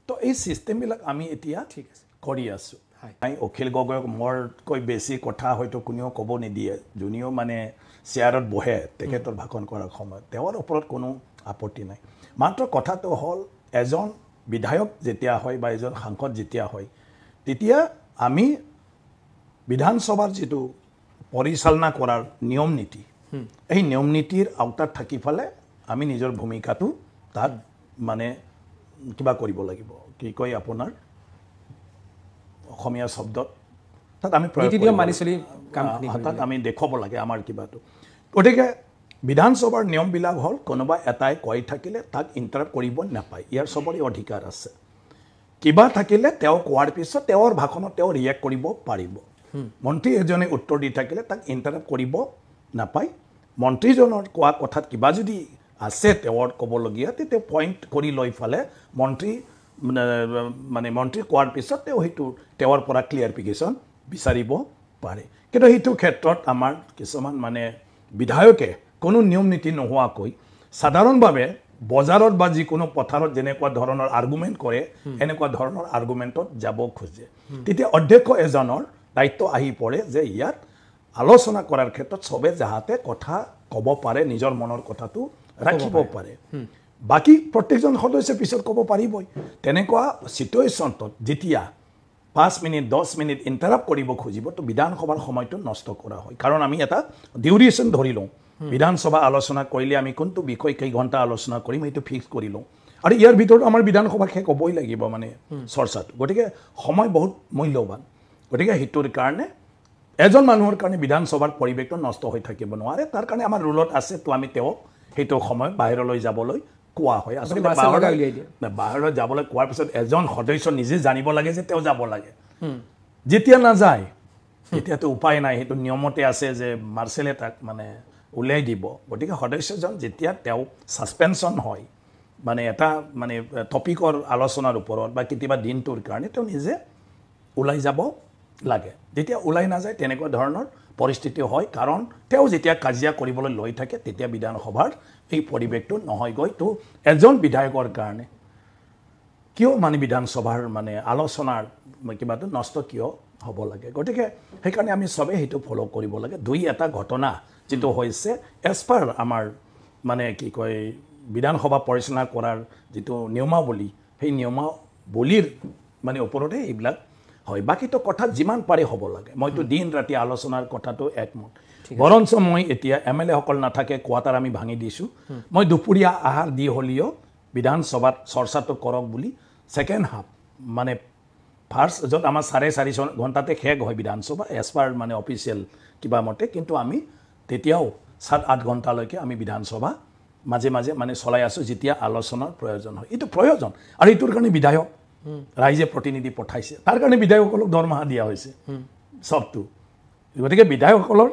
Speaker 2: তো এই সিস্টেমবিলাক আমি এতিয়া ঠিক আছে কৰি আছো নাই অখিল গগৈক মোৰকৈ বেছি কথা হয়তো কোনেও ক'ব নিদিয়ে যোনিও মানে চেয়াৰত বহে তেখেতৰ ভাষণ কৰাৰ সময়ত তেওঁৰ ওপৰত কোনো আপত্তি নাই মাত্ৰ কথাটো হ'ল এজন বিধায়ক যেতিয়া হয় বা এজন সাংসদ যেতিয়া হয় তেতিয়া আমি বিধানসভাৰ যেটো পৰিচালনা কৰাৰ নিয়ম নীতি এই নিয়ম নীতিৰ আওতাত থাকি ফালে আমি নিজৰ ভূমিকাটো তাত মানে কিবা কৰিব লাগিব কি কয় আপোনাৰ অসমীয়া শব্দত তাত আমি প্ৰয়োগ মানি চলি কামখিনি তাত আমি দেখাব লাগে আমাৰ কিবাটো গতিকে বিধানসভাৰ নিয়মবিলাক হ'ল কোনোবা এটাই কৈ থাকিলে তাক ইন্টাৰাপ্ট কৰিব নাপায় ইয়াৰ সবৰে অধিকাৰ আছে কিবা থাকিলে তেওঁ কোৱাৰ পিছত তেওঁৰ ভাষণত তেওঁ ৰিয়েক্ট কৰিব পাৰিব মন্ত্ৰী এজনে উত্তৰ দি থাকিলে তাক ইন্টাৰাপ্ট কৰিব নাপায় মন্ত্ৰীজনৰ কোৱা কথাত কিবা যদি আছে তেওঁৰ ক'বলগীয়া তে পইণ্ট কৰি লৈ ফালে মন্ত্ৰী মানে মন্ত্ৰী কোৱাৰ পিছত তেওঁ হেতু তেওঁৰ পৰা ক্লিয়াৰিফিকেশ্যন বিচাৰিব পাৰে কিন্তু হেতু ক্ষেত্ৰত আমাৰ কিছুমান মানে বিধায়কে কোনো নিয়ম নীতি নোহোৱাকৈ সাধাৰণভাৱে বজাৰত বা যিকোনো পথাৰত যেনেকুৱা ধৰণৰ আৰ্গুমেণ্ট কৰে এনেকুৱা ধৰণৰ আৰ্গুমেণ্টত যাব খোজে তেতিয়া অধ্যক্ষ এজনৰ দায়িত্ব আহি পৰে যে ইয়াত আলোচনা কৰাৰ ক্ষেত্ৰত সবে যাহাতে কথা ক'ব পাৰে নিজৰ মনৰ কথাটো ৰাখিব পাৰে বাকি প্ৰত্যেকজন সদস্য পিছত ক'ব পাৰিবই তেনেকুৱা সিচুৱেশ্যনত যেতিয়া 5 মিনিট 10 মিনিট ইন্টাৰাপ্ট কৰিব খুজিব তো বিধানসভাৰ সময়টো নষ্ট কৰা হয় কাৰণ আমি এটা ডিউৰেশ্যন ধৰি লওঁ বিধানসভা আলোচনা কৰিলে আমি কোনটো বিষয় কেই ঘণ্টা আলোচনা কৰিম এইটো ফিক্স কৰি লওঁ আৰু ইয়াৰ ভিতৰত আমাৰ বিধানসভা শেষ হ'বই লাগিব মানে চৰ্চাটো গতিকে সময় বহুত মূল্যৱান গতিকে হিটোৰ কাৰণে এজন মানুহৰ কাৰণে বিধানসভাৰ পৰিৱেশটো নষ্ট হৈ থাকিব নোৱাৰে তাৰ কাৰণে আমাৰ ৰুলত আছে তো আমি তেওঁ হেতু সময় বাহিৰলৈ যাবলৈ কোৱা হয় আসলে বাহিৰত যাবলৈ কোৱাৰ পিছত এজন সদস্য নিজে জানিব লাগে যে তেওঁ যাব লাগে যেতিয়া না যায় এতিয়াতো উপায় নাই হেতু নিয়মতে আছে যে মাৰ্শালে তাক মানে উলাই দিব গতিকে সদস্যজন যেতিয়া তেওঁ সাসপেনশন হয় মানে এটা মানে টপিকৰ আলোচনাৰ ওপৰত বা কিবা দিনটোৰ কাৰণে তেওঁ নিজে উলাই যাব লাগে যেতিয়া উলাই না যায় তেনেকুৱা ধৰণৰ পৰিস্থিতি হয় কাৰণ তেওঁ যেতিয়া কাজিয়া কৰিবলৈ লৈ থাকে তেতিয়া বিধানসভাৰ এই পৰিৱেশটো নহয় গৈ তো এজন বিধায়কৰ কাৰণে কিয় মানে বিধানসভাৰ মানে আলোচনাৰ কিবাটো নষ্ট কিয় হ'ব লাগে গতিকে সেইকাৰণে আমি সবে হেতু ফলো কৰিব লাগে দুই এটা ঘটনা যেটো হৈছে এসপাৰ আমাৰ মানে কি কয় বিধানসভা পৰিচালনা কৰাৰ যেটো নিয়মাৱলী সেই নিয়মাৱলীৰ মানে ওপৰতে এইবিলাক হয় বাকি তো কথা যিমান পাৰে হ'ব লাগে মইতো দিন ৰাতি আলোচনাৰ কথাটো একমত বৰঞ্চ মই এতিয়া এমএলএ সকল নাথাকে কোৱাটাৰ আমি ভাঙি দিছো মই দুপৰীয়া আহাৰ দি হলিও বিধানসভাত চৰ্চাটো কৰক বুলি সেকেন্ড হাফ মানে ফাৰ্ষ্ট য'ত আমাৰ 4.5 ঘণ্টাতে শেষ হয় বিধানসভা এজ পাৰ মানে অফিচিয়েল কিবা মতে কিন্তু আমি তেতিয়াও 7-8 ঘণ্টালৈকে আমি বিধানসভা মাজে মাজে মানে চলাই আছোঁ যেতিয়া আলোচনাৰ প্ৰয়োজন হয় এইটো প্ৰয়োজন আৰু এইটোৰ কাৰণে বিধায়ক ৰাইজে প্ৰতিনিধি পঠাইছে তাৰ কাৰণে বিধায়কসকলক দৰমহা দিয়া হৈছে সবটো গতিকে বিধায়কসকলৰ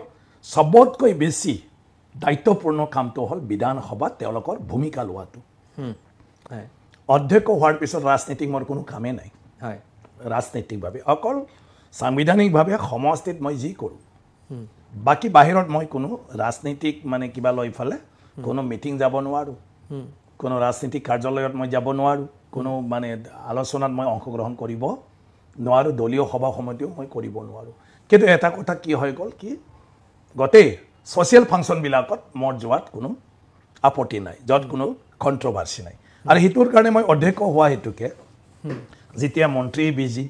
Speaker 2: সবতকৈ বেছি দায়িত্বপূৰ্ণ কামটো হ'ল বিধানসভাত তেওঁলোকৰ ভূমিকা লোৱাটো অধ্যক্ষ হোৱাৰ পিছত ৰাজনীতিক মোৰ কোনো কামেই নাই ৰাজনৈতিকভাৱে অকল সাংবিধানিকভাৱে সমষ্টিত মই যি কৰোঁ বাকি বাহিৰত মই কোনো ৰাজনীতিক মানে কিবা লৈ ফালে কোনো মিটিং যাব নোৱাৰো কোনো ৰাজনীতিক কাৰ্যালয়ত মই যাব নোৱাৰো কোনো মানে আলোচনাত মই অংশগ্ৰহণ কৰিব নোৱাৰো দলীয় সভা সমিতিও মই কৰিব নোৱাৰো কিন্তু এটা কথা কি হৈ গ'ল কি গটেই সোশ্যাল ফাংচন বিলাকত মোৰ যোৱাত কোনো আপত্তি নাই য'ত কোনো কন্ট্ৰভাৰ্সি নাই আৰু হিটোৰ কাৰণে মই অধ্যক্ষ হোৱা হেতুকে যেতিয়া মন্ত্ৰী বিজি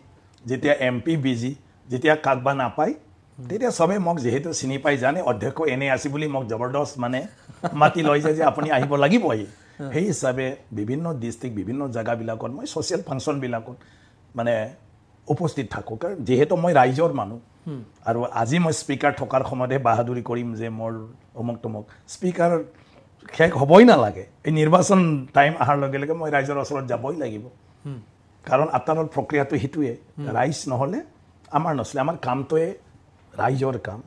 Speaker 2: যেতিয়া এমপি বিজি যেতিয়া কাকবা নাপায় তেতিয়া সবে মোক যেহেতু চিনি পাই জানে অধ্যক্ষ এনে আছে বুলি মোক জবৰদস্ত মানে মাতি লৈ যায় যে আপুনি আহিব লাগিবই সেই হিচাপে বিভিন্ন ডিস্ট্ৰিক্ট বিভিন্ন জায়গাবিলাকত মই সোশ্যাল ফাংচন বিলাকত মানে উপস্থিত থাকোঁ কাৰণ যেহেতু মই ৰাইজৰ মানুহ আৰু আজি মই স্পিকাৰ থকাৰ সময়তে বাহাদুৰি কৰিম যে মোৰ অমুক তমুক স্পিকাৰ শেষ হ'বই নালাগে এই নিৰ্বাচন টাইম অহাৰ লগে লগে মই ৰাইজৰ ওচৰত যাবই লাগিব কাৰণ আটাৰৰ প্ৰক্ৰিয়াটো সেইটোৱে ৰাইজ নহ'লে আমাৰ নচলে আমাৰ কামটোৱে ৰাইজৰ কাম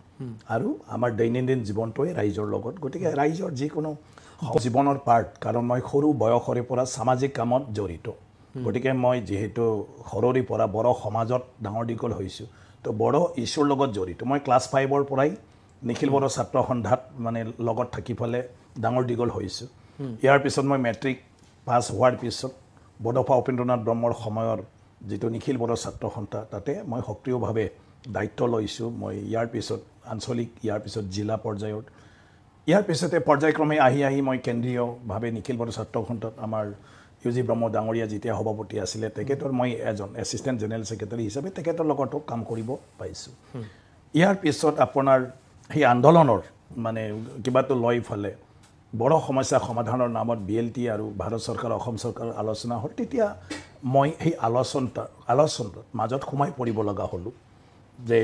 Speaker 2: আৰু আমাৰ দৈনন্দিন জীৱনটোৱে ৰাইজৰ লগত গতিকে ৰাইজৰ যিকোনো জীৱনৰ পাৰ্ট কাৰণ মই সৰু বয়সৰে পৰা সামাজিক কামত জড়িত গতিকে মই যেহেতু সৰুৰে পৰা বড় সমাজত ডাঙৰ দীঘল হৈছোঁ তো বড় ইছ্যুৰ লগত জড়িত মই ক্লাছ 5ৰ পৰাই নিখিল বড় ছাত্ৰ সন্ধাত মানে লগত থাকি ফলে ডাঙৰ দীঘল হৈছোঁ ইয়াৰ পিছত মই মেট্ৰিক পাছ হোৱাৰ পিছত বডফা উপেন্দ্ৰনাথ ব্ৰহ্মৰ সময়ৰ যেটো নিখিল বড় ছাত্ৰ সন্থা তাতে মই সক্ৰিয়ভাৱে দায়িত্ব লৈছোঁ মই ইয়াৰ পিছত আঞ্চলিক ইয়াৰ পিছত জিলা পৰ্যায়ত ইয়াৰ পিছতে পৰ্যায়ক্ৰমে আহি মই কেন্দ্ৰীয়ভাৱে নিখিল বড় ছাত্ৰ সন্থাত আমাৰ ইউজি ব্ৰহ্ম ডাঙৰীয়া যেতিয়া সভাপতি আছিলে তেখেতৰ মই এজন এছিষ্টেণ্ট জেনেৰেল ছেক্ৰেটাৰী হিচাপে তেখেতৰ লগতো কাম কৰিব পাইছোঁ ইয়াৰ পিছত আপোনাৰ সেই আন্দোলনৰ মানে কিবাটো লৈ ফলে বড় সমস্যা সমাধানৰ নামত বিএলটি আৰু ভাৰত চৰকাৰ অসম চৰকাৰৰ আলোচনা হ'ল তেতিয়া মই সেই আলোচনাৰ মাজত সোমাই পৰিব লগা হ'লোঁ যে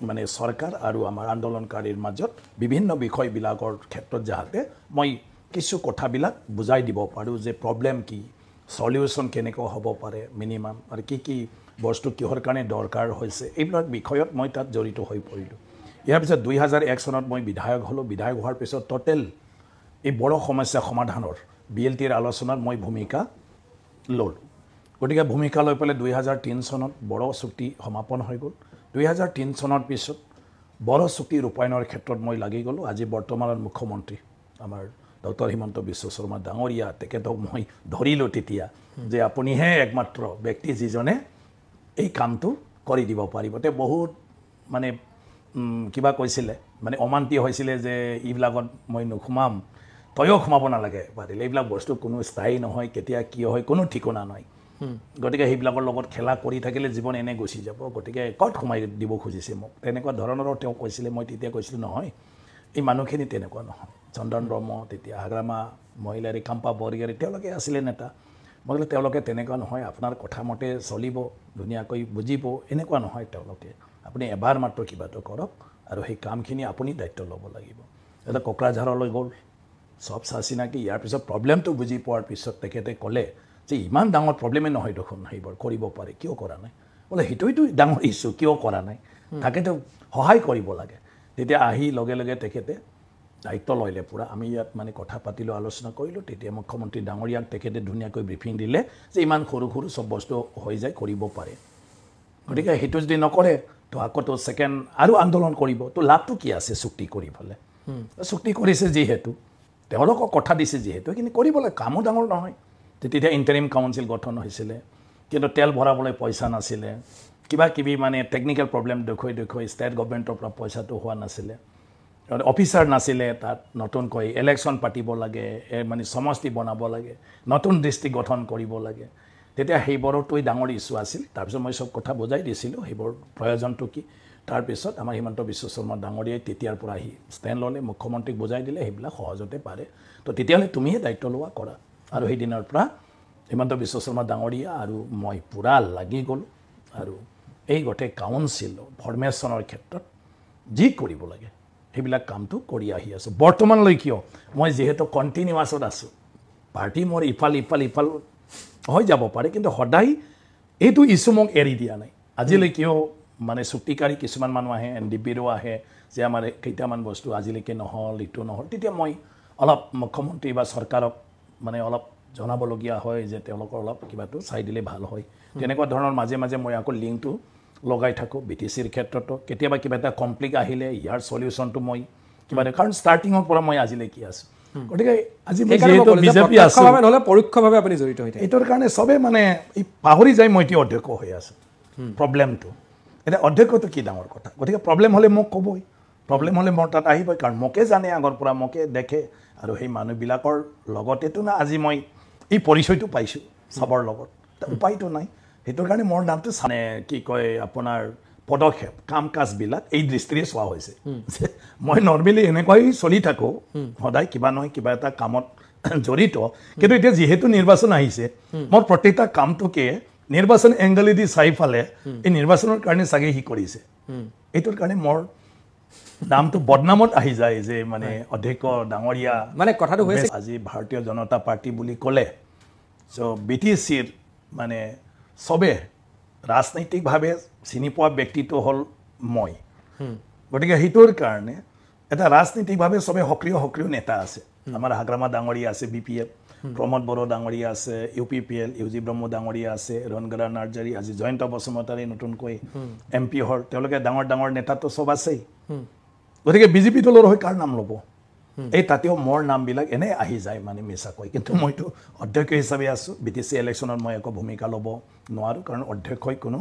Speaker 2: মানে চৰকাৰ আৰু আমাৰ আন্দোলনকাৰীৰ মাজত বিভিন্ন বিষয়বিলাকৰ ক্ষেত্ৰত যাতে মই কিছু কথাবিলাক বুজাই দিব পাৰোঁ যে প্ৰব্লেম কি সলিউশন কেনেকৈ হ'ব পাৰে মিনিমাম আৰু কি বস্তু কিহৰ কাৰণে দৰকাৰ হৈছে এইবিলাক বিষয়ত মই তাত জড়িত হৈ পৰিলোঁ ইয়াৰ পিছত 2001 চনত মই বিধায়ক হ'লোঁ বিধায়ক হোৱাৰ পিছত টোটেল এই বড় সমস্যা সমাধানৰ বিএলটিৰ আলোচনাত মই ভূমিকা ল'লোঁ গতিকে ভূমিকা লৈ পেলাই 2003 চনত বড় চুক্তি সমাপন হৈ গ'ল 2003 চনৰ পিছত বড় চুক্তি ৰূপায়ণৰ ক্ষেত্ৰত মই লাগি গ'লোঁ আজি বৰ্তমানৰ মুখ্যমন্ত্ৰী আমাৰ ডক্টৰ হিমন্ত বিশ্ব শৰ্মা ডাঙৰীয়া তেখেতক মই ধৰিলোঁ তেতিয়া যে আপুনিহে একমাত্ৰ ব্যক্তি যিজনে এই কামটো কৰি দিব পাৰিব তে বহুত মানে কিবা কৈছিলে মানে অমান্তি হৈছিলে যে এইবিলাকত মই নোসোমাম তয়ো সোমাব নালাগে পাৰিলে এইবিলাক বস্তু কোনো স্থায়ী নহয় কেতিয়া কি হয় কোনো ঠিকনা নাই গতিকে সেইবিলাকৰ লগত খেলা কৰি থাকিলে জীৱন এনে গুচি যাব গতিকে ক'ত সোমাই দিব খুজিছে মোক তেনেকুৱা ধৰণৰ তেওঁ কৈছিলে মই তেতিয়া কৈছিলোঁ নহয় এই মানুহখিনি তেনেকুৱা নহয় চন্দন ব্ৰহ্ম তেতিয়া হাগ্ৰামা মহিলাৰী কাম্পা বৰগিয়াৰী তেওঁলোকে আছিলে নেতা মই বোলে তেওঁলোকে তেনেকুৱা নহয় আপোনাৰ কথা মতে চলিব ধুনীয়াকৈ বুজিব এনেকুৱা নহয় তেওঁলোকে আপুনি এবাৰ মাত্ৰ কিবাটো কৰক আৰু সেই কামখিনি আপুনি দায়িত্ব ল'ব লাগিব এটা কোকৰাঝাৰলৈ গ'ল সব চাচিনাকি ইয়াৰ পিছত প্ৰব্লেমটো বুজি পোৱাৰ পিছত তেখেতে ক'লে যে ইমান ডাঙৰ প্ৰব্লেমে নহয় দেখোন সেইবোৰ কৰিব পাৰে কিয় কৰা নাই বোলে সেইটোৱেইটো ডাঙৰ ইছ্যু কিয় কৰা নাই তাকেতো সহায় কৰিব লাগে তেতিয়া আহি লগে লগে তেখেতে দায়িত্ব লইলে পুৰা আমি ইয়াত মানে কথা পাতিলোঁ আলোচনা কৰিলোঁ তেতিয়া মুখ্যমন্ত্ৰী ডাঙৰীয়াক তেখেতে ধুনীয়াকৈ ব্ৰিফিং দিলে যে ইমান সৰু সৰু সব বস্তু হৈ যায় কৰিব পাৰে গতিকে সেইটো যদি নকৰে তো আকৌ তো সেকেন্ড আৰু আন্দোলন কৰিব তো লাভটো কি আছে চুক্তি কৰি ফলে চুক্তি কৰিছে যিহেতু তেওঁলোকক কথা দিছে যিহেতু কিন্তু কৰিবলৈ কামো ডাঙৰ নহয় তেতিয়া ইণ্টাৰিম কাউন্সিল গঠন হৈছিলে কিন্তু তেল ভৰাবলৈ পইচা নাছিলে কিবা কিবি মানে টেকনিক্যাল প্ৰব্লেম দেখুৱাই ষ্টেট গভৰ্ণমেণ্টৰ পৰা পইচাটো হোৱা নাছিলে অফিচাৰ নাছিলে তাত নতুনকৈ ইলেকশ্যন পাতিব লাগে মানে সমষ্টি বনাব লাগে নতুন ডিষ্ট্ৰিক্ট গঠন কৰিব লাগে তেতিয়া সেইবোৰটোই ডাঙৰ ইছ্যু আছিল তাৰপিছত মই সব কথা বুজাই দিছিলোঁ সেইবোৰ প্ৰয়োজনটো কি তাৰপিছত আমাৰ হিমন্ত বিশ্ব শৰ্মা ডাঙৰীয়াই তেতিয়াৰ পৰা আহি ষ্টেণ্ড ল'লে মুখ্যমন্ত্ৰীক বুজাই দিলে সেইবিলাক সহজতে পাৰে তো তেতিয়াহ'লে তুমিহে দায়িত্ব লোৱা কৰা আৰু সেই দিনৰ পৰা হিমন্ত বিশ্ব শৰ্মা ডাঙৰীয়া আৰু মই পুৰা লাগি গ'লোঁ আৰু এই গোটেই কাউন্সিল ফৰ্মেশ্যনৰ ক্ষেত্ৰত যি কৰিব লাগে সেইবিলাক কামটো কৰি আহি আছোঁ বৰ্তমানলৈ কিয় মই যিহেতু কণ্টিনিউৱাছত আছোঁ পাৰ্টি মোৰ ইফাল হৈ যাব পাৰে কিন্তু সদায় এইটো ইছ্যু মোক এৰি দিয়া নাই আজিলৈকেও মানে চুক্তিকাৰী কিছুমান মানুহ আহে NDPৰো আহে যে আমাৰ কেইটামান বস্তু আজিলৈকে নহ'ল ইটো নহ'ল তেতিয়া মই অলপ মুখ্যমন্ত্ৰী বা চৰকাৰক মানে অলপ জনাবলগীয়া হয় যে তেওঁলোকৰ অলপ কিবাটো চাই দিলে ভাল হয় তেনেকুৱা ধৰণৰ মাজে মাজে মই আকৌ লিংকটো লগাই থাকোঁ BTCৰ ক্ষেত্ৰতো কেতিয়াবা কিবা এটা কমপ্লিক আহিলে ইয়াৰ সলিউশনটো মই কিবা কাৰণ ষ্টাৰ্টিঙৰ পৰা মই আজিলৈকে আছোঁ গতিকে আজি যেহেতু বিজেপি আছে
Speaker 1: নহ'লে পৰোক্ষভাৱে আপুনি জড়িত হৈ থাকে
Speaker 2: এইটোৰ কাৰণে চবে মানে এই পাহৰি যায় মই এতিয়া অধ্যক্ষ হৈ আছোঁ প্ৰব্লেমটো এতিয়া অধ্যক্ষটো কি ডাঙৰ কথা গতিকে প্ৰব্লেম হ'লে মোক ক'বই প্ৰব্লেম হ'লে মোৰ তাত আহিবই কাৰণ মোকে জানে আগৰ পৰা মোকে দেখে আৰু সেই মানুহবিলাকৰ লগতেতো না আজি মই এই পৰিচয়টো পাইছোঁ চবৰ লগত উপায়টো নাই সেইটোৰ কাৰণে মোৰ নামটো মানে কি কয় আপোনাৰ পদক্ষেপ কাম কাজবিলাক এই দৃষ্টিৰে চোৱা হৈছে মই নৰ্মেলি এনেকুৱাই চলি থাকোঁ সদায় কিবা নহয় কিবা এটা কামত জড়িত কিন্তু এতিয়া যিহেতু নিৰ্বাচন আহিছে মোৰ প্ৰত্যেকটা কামটোকে নিৰ্বাচন এংগলেদি চাই ফালে এই নিৰ্বাচনৰ কাৰণে চাগে সি কৰিছে এইটোৰ কাৰণে মোৰ নামটো বদনামত আহি যায় যে মানে অধ্যক্ষ ডাঙৰীয়া
Speaker 1: মানে কথাটো হৈছে
Speaker 2: আজি ভাৰতীয় জনতা পাৰ্টি বুলি ক'লে চ' BTCৰ মানে চবে ৰাজনৈতিকভাৱে চিনি পোৱা ব্যক্তিটো হ'ল মই গতিকে সেইটোৰ কাৰণে এটা ৰাজনৈতিকভাৱে চবে সক্ৰিয় নেতা আছে আমাৰ হাগ্ৰামা ডাঙৰীয়া আছে BPF প্ৰমোদ বড়ো ডাঙৰীয়া আছে UPPL UG ব্ৰহ্ম ডাঙৰীয়া আছে ৰনগৰা নাৰ্জাৰী আজি জয়ন্ত বসুমতাৰী নতুনকৈ MP হ'ল তেওঁলোকে ডাঙৰ নেতাটো চব আছেই গতিকে BJP দলৰ হৈ কাৰ নাম ল'ব এই তাতেও মোৰ নামবিলাক এনে আহি যায় মানে মিছাকৈ কিন্তু মইতো অধ্যক্ষ হিচাপে আছোঁ BTC ইলেকশ্যনত মই একো ভূমিকা ল'ব নোৱাৰোঁ কাৰণ অধ্যক্ষই কোনো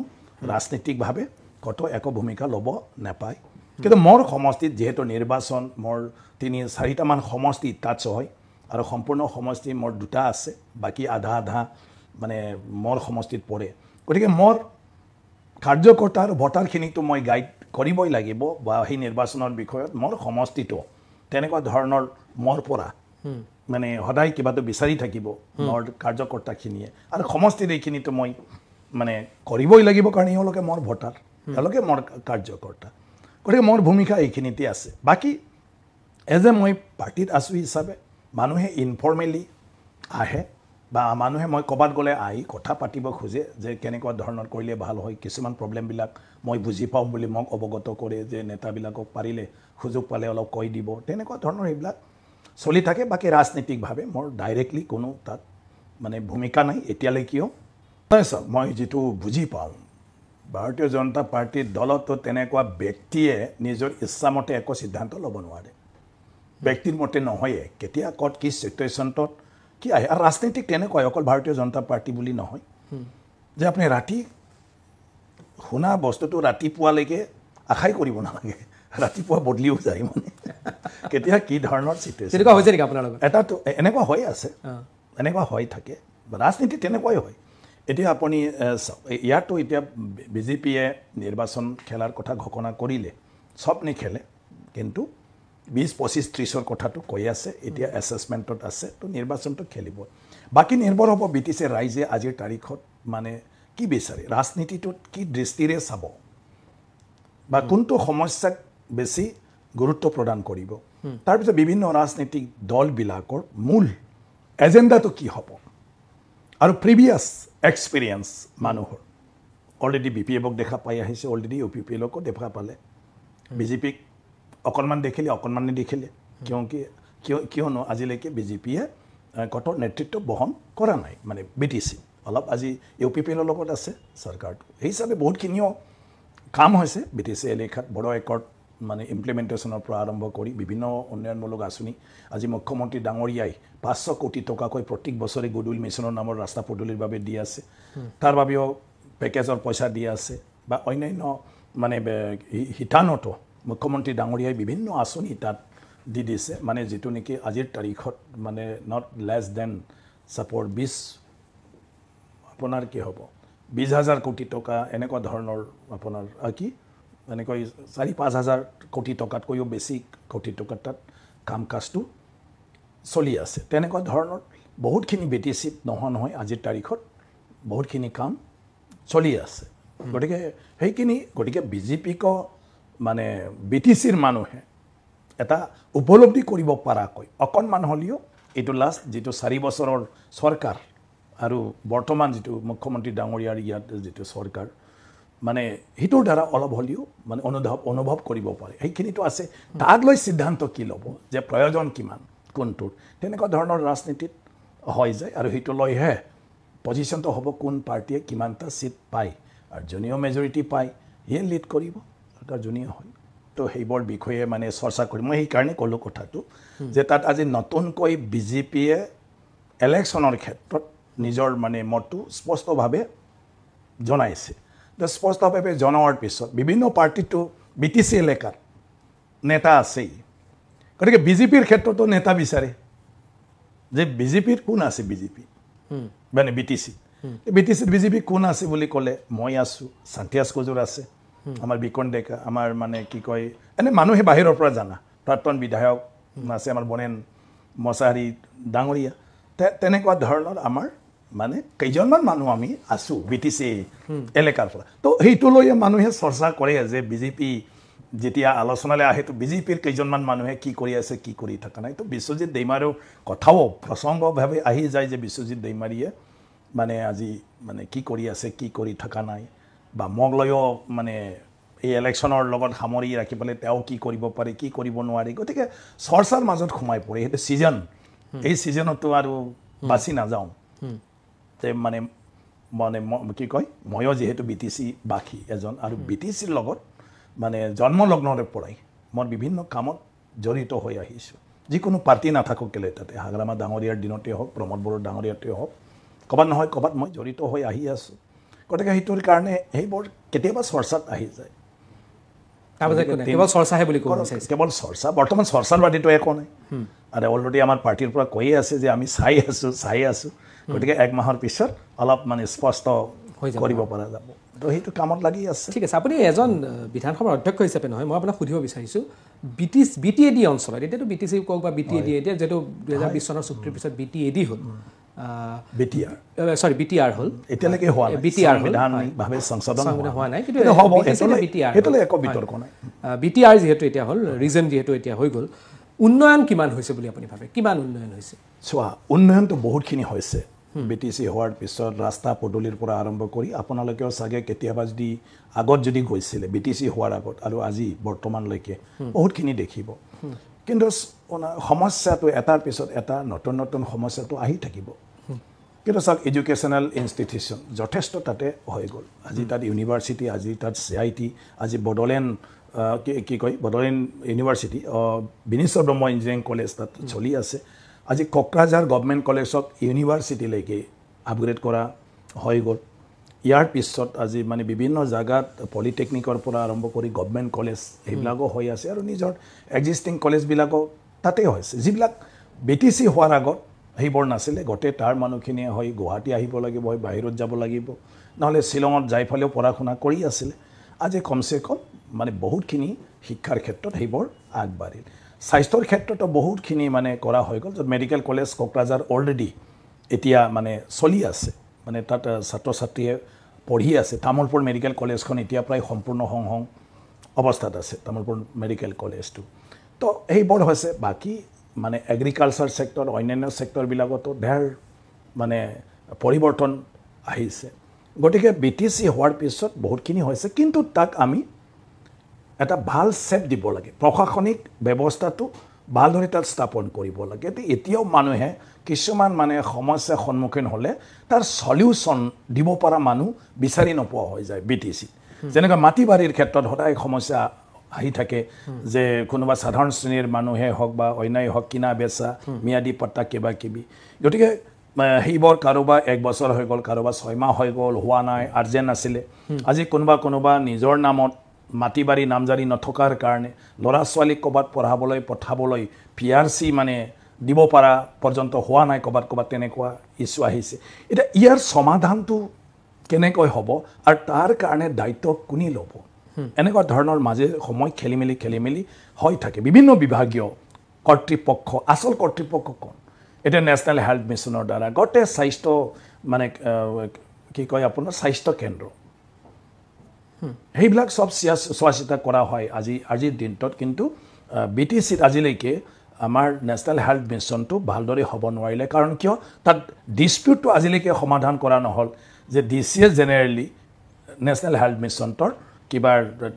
Speaker 2: ৰাজনৈতিকভাৱে কতো একো ভূমিকা ল'ব নাপায় কিন্তু মোৰ সমষ্টিত যেহেতু নিৰ্বাচন মোৰ 3-4টামান সমষ্টি টাচ হয় আৰু সম্পূৰ্ণ সমষ্টি মোৰ 2টা আছে বাকি আধা মানে মোৰ সমষ্টিত পৰে গতিকে মোৰ কাৰ্যকৰ্তা আৰু ভোটাৰখিনিকতো মই গাইড কৰিবই লাগিব বা সেই নিৰ্বাচনৰ বিষয়ত মোৰ সমষ্টিটো তেনেকুৱা ধৰণৰ মোৰ পৰা মানে সদায় কিবাটো বিচাৰি থাকিব মোৰ কাৰ্যকৰ্তাখিনিয়ে আৰু সমষ্টিৰ এইখিনিতো মই মানে কৰিবই লাগিব কাৰণ এওঁলোকে মোৰ ভোটাৰ তেওঁলোকে মোৰ কাৰ্যকৰ্তা গতিকে মোৰ ভূমিকা এইখিনিতে আছে বাকী এজ এ মই পাৰ্টিত আছোঁ হিচাপে মানুহে ইনফৰ্মেলি আহে বা মানুহে মই ক'বাত গ'লে আহি কথা পাতিব খোজে যে কেনেকুৱা ধৰণৰ কৰিলে ভাল হয় কিছুমান প্ৰব্লেমবিলাক মই বুজি পাওঁ বুলি মোক অৱগত কৰে যে নেতাবিলাকক পাৰিলে সুযোগ পালে অলপ কৈ দিব তেনেকুৱা ধৰণৰ এইবিলাক চলি থাকে বাকী ৰাজনৈতিকভাৱে মোৰ ডাইৰেক্টলি কোনো তাত মানে ভূমিকা নাই এতিয়ালৈকেও স্যাৰ মই যেটো বুজি পাওঁ ভাৰতীয় জনতা পাৰ্টিৰ দলতো তেনেকুৱা ব্যক্তিয়ে নিজৰ ইচ্ছামতে একো সিদ্ধান্ত ল'ব নোৱাৰে ব্যক্তিৰ মতে নহয় কেতিয়া ক'ত কি সিচুৱেশ্যনত কি আহে আৰু ৰাজনীতিক তেনেকুৱা অকল ভাৰতীয় জনতা পাৰ্টি বুলি নহয় যে আপুনি ৰাতি শুনা বস্তুটো ৰাতিপুৱালৈকে আশাই কৰিব নালাগে ৰাতিপুৱা বদলিও যায় মানে কেতিয়া কি ধৰণৰ সিচুৱেশ্যন
Speaker 1: তেনেকুৱা হৈছে নেকি আপোনাৰ লগত
Speaker 2: এটাতো এনেকুৱা হৈ আছে এনেকুৱা হৈ থাকে ৰাজনীতি তেনেকুৱাই হয় এতিয়া আপুনি ইয়াতো এতিয়া BJPয়ে নিৰ্বাচন খেলাৰ কথা ঘোষণা কৰিলে সব নেখেলে কিন্তু 20-25-30ৰ কথাটো কৈ আছে এতিয়া এছেছমেণ্টত আছে তো নিৰ্বাচনটো খেলিব বাকি নিৰ্ভৰ হ'ব BTC ৰাইজে আজিৰ তাৰিখত মানে কি বিচাৰে ৰাজনীতিটোত কি দৃষ্টিৰে চাব বা কোনটো সমস্যাক বেছি গুৰুত্ব প্ৰদান কৰিব তাৰ পিছত বিভিন্ন ৰাজনৈতিক দলবিলাকৰ মূল এজেণ্ডাটো কি হ'ব আৰু প্ৰিভিয়াছ এক্সপিৰিয়েন্স মানুহৰ অলৰেডি BPFক দেখা পাই আহিছে অলৰেডি UPPLকো দেখা পালে BJPক অকণমান দেখিলে অকণমান নেদেখিলে কিয়নো আজিলৈকে BJPয়ে কঠোৰ নেতৃত্ব বহন কৰা নাই মানে BTC অলপ আজি UPPLৰ লগত আছে চৰকাৰটো এই হিচাপে বহুতখিনিও কাম হৈছে BTC এলেকাত বড়ো একৰ্ড মানে ইমপ্লিমেণ্টেশ্যনৰ পৰা আৰম্ভ কৰি বিভিন্ন উন্নয়নমূলক আঁচনি আজি মুখ্যমন্ত্ৰী ডাঙৰীয়াই 500 কোটি টকাকৈ প্ৰত্যেক বছৰে গুডউইল মিছনৰ নামৰ ৰাস্তা পদূলিৰ বাবে দি আছে তাৰ বাবেও পেকেজৰ পইচা দি আছে বা অন্যান্য মানে হিতানতো মুখ্যমন্ত্ৰী ডাঙৰীয়াই বিভিন্ন আঁচনি তাত দি দিছে মানে যেটো নেকি আজিৰ তাৰিখত মানে নট লেছ দেন সাপোৰ্ট 20 আপোনাৰ কি হ'ব 20,000 কোটি টকা এনেকুৱা ধৰণৰ আপোনাৰ কি এনেকৈ 4-5,000 কোটি টকাতকৈও বেছি কোটি টকা তাত কাম কাজটো চলি আছে তেনেকুৱা ধৰণৰ বহুতখিনি BTCত নহয় আজিৰ তাৰিখত বহুতখিনি কাম চলি আছে গতিকে সেইখিনি গতিকে বিজেপিক মানে বিটিচিৰ মানুহে এটা উপলব্ধি কৰিব পৰাকৈ অকণমান হ'লেও এইটো লাষ্ট যিটো 4 বছৰৰ চৰকাৰ আৰু বৰ্তমান যিটো মুখ্যমন্ত্ৰী ডাঙৰীয়াৰ ইয়াত যিটো চৰকাৰ মানে হিটোৰ দ্বাৰা অলপ হ'লেও মানে অনুভৱ কৰিব পাৰে সেইখিনিতো আছে তাক লৈ সিদ্ধান্ত কি ল'ব যে প্ৰয়োজন কিমান কোনটোৰ তেনেকুৱা ধৰণৰ ৰাজনীতিত হৈ যায় আৰু হিটো লৈহে পজিশ্যনটো হ'ব কোন পাৰ্টিয়ে কিমানটা সিট পায় আৰু জুনিয়ৰ মেজৰিটি পায় ইয়ে লিড কৰিব তাৰ জুনিয়ৰ হয় তো সেইবোৰ বিষয়ে মানে চৰ্চা কৰি মই সেইকাৰণে ক'লোঁ কথাটো যে তাত আজি নতুনকৈ বিজেপিয়ে ইলেকশ্যনৰ ক্ষেত্ৰত নিজৰ মানে মতটো স্পষ্টভাৱে জনাইছে স্পষ্টভাৱে জনোৱাৰ পিছত বিভিন্ন পাৰ্টিটো বিটিচি এলেকাৰ নেতা আছেই গতিকে বিজেপিৰ ক্ষেত্ৰতো নেতা বিচাৰে যে বিজেপিৰ কোন আছে বিজেপি মানে বিটিচি বিজেপি কোন আছে বুলি ক'লে মই আছোঁ সান্তিয়াস কজুৰ আছে আমাৰ বিকন ডেকা আমাৰ মানে কি কয় এনে মানুহে বাহিৰৰ পৰা জানা প্ৰাক্তন বিধায়ক আছে আমাৰ বনেন মছাহাৰী ডাঙৰীয়া তেনেকুৱা ধৰণৰ আমাৰ মানে কেইজনমান মানুহ আমি আছোঁ বিটিচি এলেকাৰ পৰা তো সেইটো লৈ মানুহে চৰ্চা কৰে যে বিজেপি যেতিয়া আলোচনালৈ আহে তো বিজেপিৰ কেইজনমান মানুহে কি কৰি আছে কি কৰি থকা নাই তো বিশ্বজিৎ দৈমাৰীৰ কথাও প্ৰসংগভাৱে আহি যায় যে বিশ্বজিৎ দৈমাৰীয়ে মানে আজি মানে কি কৰি আছে কি কৰি থকা নাই বা মোক লৈও মানে এই ইলেকশ্যনৰ লগত সামৰি ৰাখি পেলাই তেওঁ কি কৰিব পাৰে কি কৰিব নোৱাৰে গতিকে চৰ্চাৰ মাজত সোমাই পৰে সেইটো ছিজন এই ছিজনতো আৰু বাছি নাযাওঁ যে মানে মানে কি কয় ময়ো যিহেতু বিটিচি বাসী এজন আৰু বিটিচিৰ লগত মানে জন্মলগ্নৰে পৰাই মই বিভিন্ন কামত জড়িত হৈ আহিছোঁ যিকোনো পাৰ্টি নাথাকক কেলে তাতে হাগ্ৰামা ডাঙৰীয়াৰ দিনতে হওক প্ৰমোদ বড়োৰ ডাঙৰীয়াতে হওক ক'বাত নহয় ক'বাত মই জড়িত হৈ আহি আছোঁ গতিকে সেইটোৰ কাৰণে সেইবোৰ কেতিয়াবা চৰ্চাত আহি যায়
Speaker 1: কেৱল চৰ্চাহে বুলি ক'ব বিচাৰিছে
Speaker 2: কেৱল চৰ্চা বৰ্তমান চৰ্চাৰ বাদীটো একো নাই আৰু অলৰেডি আমাৰ পাৰ্টিৰ পৰা কৈয়ে আছে যে আমি চাই আছোঁ গতিকে 1 মাহৰ পিছত অলপ মানে স্পষ্ট কৰিব পৰা যাব তো সেইটো কামত লাগি আছে
Speaker 1: ঠিক আছে আপুনি এজন বিধানসভাৰ অধ্যক্ষ হিচাপে নহয় মই আপোনাক সুধিব বিচাৰিছোঁ বিটিএডি অঞ্চলত এতিয়াতো বিটিচি কওক বা বিটিএডি এতিয়া যিহেতু 2020 চনৰ চুক্তিৰ পিছত বিটিএডি হ'ল বিটিআৰ হ'ল
Speaker 2: এতিয়ালৈকে হোৱা নাই
Speaker 1: বিটিআৰ
Speaker 2: বিধানভাৱে সংশোধন
Speaker 1: হোৱা নাই কিন্তু বিটিআৰ যিহেতু এতিয়া হ'ল ৰিজন যিহেতু এতিয়া হৈ গ'ল উন্নয়ন কিমান হৈছে বুলি আপুনি ভাবে কিমান উন্নয়ন হৈছে
Speaker 2: চোৱা উন্নয়নটো বহুতখিনি হৈছে বিটিচি হোৱাৰ পিছত ৰাস্তা পদূলিৰ পৰা আৰম্ভ কৰি আপোনালোকেও চাগে কেতিয়াবা যদি আগত যদি গৈছিলে বিটিচি হোৱাৰ আগত আৰু আজি বৰ্তমানলৈকে বহুতখিনি দেখিব কিন্তু সমস্যাটো এটাৰ পিছত এটা নতুন নতুন সমস্যাটো আহি থাকিব কিন্তু চাওক এডুকেশ্যনেল ইনষ্টিটিউশ্যন যথেষ্ট তাতে হৈ গ'ল আজি তাত ইউনিভাৰ্চিটি আজি তাত CIT আজি বড়োলেণ্ড কি কয় বড়োলেণ্ড ইউনিভাৰ্চিটি বিনেশ্বৰ ব্ৰহ্ম ইঞ্জিনিয়াৰিং কলেজ তাত চলি আছে আজি কোকৰাঝাৰ গভৰ্ণমেণ্ট কলেজক ইউনিভাৰ্চিটিলৈকে আপগ্ৰেড কৰা হৈ গ'ল ইয়াৰ পিছত আজি মানে বিভিন্ন জায়গাত পলিটেকনিকৰ পৰা আৰম্ভ কৰি গভৰ্ণমেণ্ট কলেজ সেইবিলাকো হৈ আছে আৰু নিজৰ এক্সিষ্টিং কলেজবিলাকো তাতে হৈছে যিবিলাক বিটিচি হোৱাৰ আগত সেইবোৰ নাছিলে গোটেই তাৰ মানুহখিনিয়ে হৈ গুৱাহাটী আহিব লাগিব হয় বাহিৰত যাব লাগিব নহ'লে শ্বিলঙত যাই ফালেও পঢ়া শুনা কৰি আছিলে আজি কমচে কম মানে বহুতখিনি শিক্ষাৰ ক্ষেত্ৰত সেইবোৰ আগবাঢ়িল স্বাস্থ্যৰ ক্ষেত্ৰতো বহুতখিনি মানে কৰা হৈ গ'ল য'ত মেডিকেল কলেজ কোকৰাঝাৰ অলৰেডি এতিয়া মানে চলি আছে মানে তাত ছাত্ৰ ছাত্ৰীয়ে পঢ়ি আছে তামোলপুৰ মেডিকেল কলেজখন এতিয়া প্ৰায় সম্পূৰ্ণ হং অৱস্থাত আছে তামোলপুৰ মেডিকেল কলেজটো তো এইবোৰ হৈছে বাকী মানে এগ্ৰিকালচাৰ সেক্টৰ অন্যান্য সেক্টৰবিলাকতো ঢেৰ মানে পৰিৱৰ্তন আহিছে গতিকে বিটিচি হোৱাৰ পিছত বহুতখিনি হৈছে কিন্তু তাক আমি এটা ভাল ছেপ দিব লাগে প্ৰশাসনিক ব্যৱস্থাটো ভালদৰে তাত স্থাপন কৰিব লাগে এতিয়াও মানুহে কিছুমান মানে সমস্যাৰ সন্মুখীন হ'লে তাৰ সলিউশ্যন দিব পৰা মানুহ বিচাৰি নোপোৱা হৈ যায় বিটিচি যেনেকৈ মাটি বাৰীৰ ক্ষেত্ৰত সদায় সমস্যা আহি থাকে যে কোনোবা সাধাৰণ শ্ৰেণীৰ মানুহে হওক বা অন্যায় হওক কিনা বেচা ম্যাদী পট্টা কিবা কিবি গতিকে সেইবোৰ কাৰোবাৰ 1 বছৰ হৈ গ'ল কাৰোবাৰ 6 মাহ হৈ গ'ল হোৱা নাই আৰ্জেণ্ট আছিলে আজি কোনোবা নিজৰ নামত মাটি বাৰী নামজাৰি নথকাৰ কাৰণে ল'ৰা ছোৱালীক ক'ৰবাত পঠাবলৈ PRC মানে দিব পৰা পৰ্যন্ত হোৱা নাই ক'ৰবাত তেনেকুৱা ইছ্যু আহিছে এতিয়া ইয়াৰ সমাধানটো কেনেকৈ হ'ব আৰু তাৰ কাৰণে দায়িত্ব কোনে ল'ব এনেকুৱা ধৰণৰ মাজে সময় খেলি মেলি হৈ থাকে বিভিন্ন বিভাগীয় কৰ্তৃপক্ষ আচল কৰ্তৃপক্ষ কোন এটা নেশ্যনেল হেল্থ মিছনৰ দ্বাৰা গোটেই স্বাস্থ্য মানে কি কয় আপোনাৰ স্বাস্থ্য কেন্দ্ৰ সেইবিলাক সব চোৱা চিতা কৰা হয় আজিৰ দিনটোত কিন্তু BTCত আজিলৈকে আমাৰ নেশ্যনেল হেল্থ মিছনটো ভালদৰে হ'ব নোৱাৰিলে কাৰণ কিয় তাত ডিসপিউটটো আজিলৈকে সমাধান কৰা নহল যে DCS জেনেৰেলি নেশ্যনেল হেল্থ মিছনটোৰ কিবা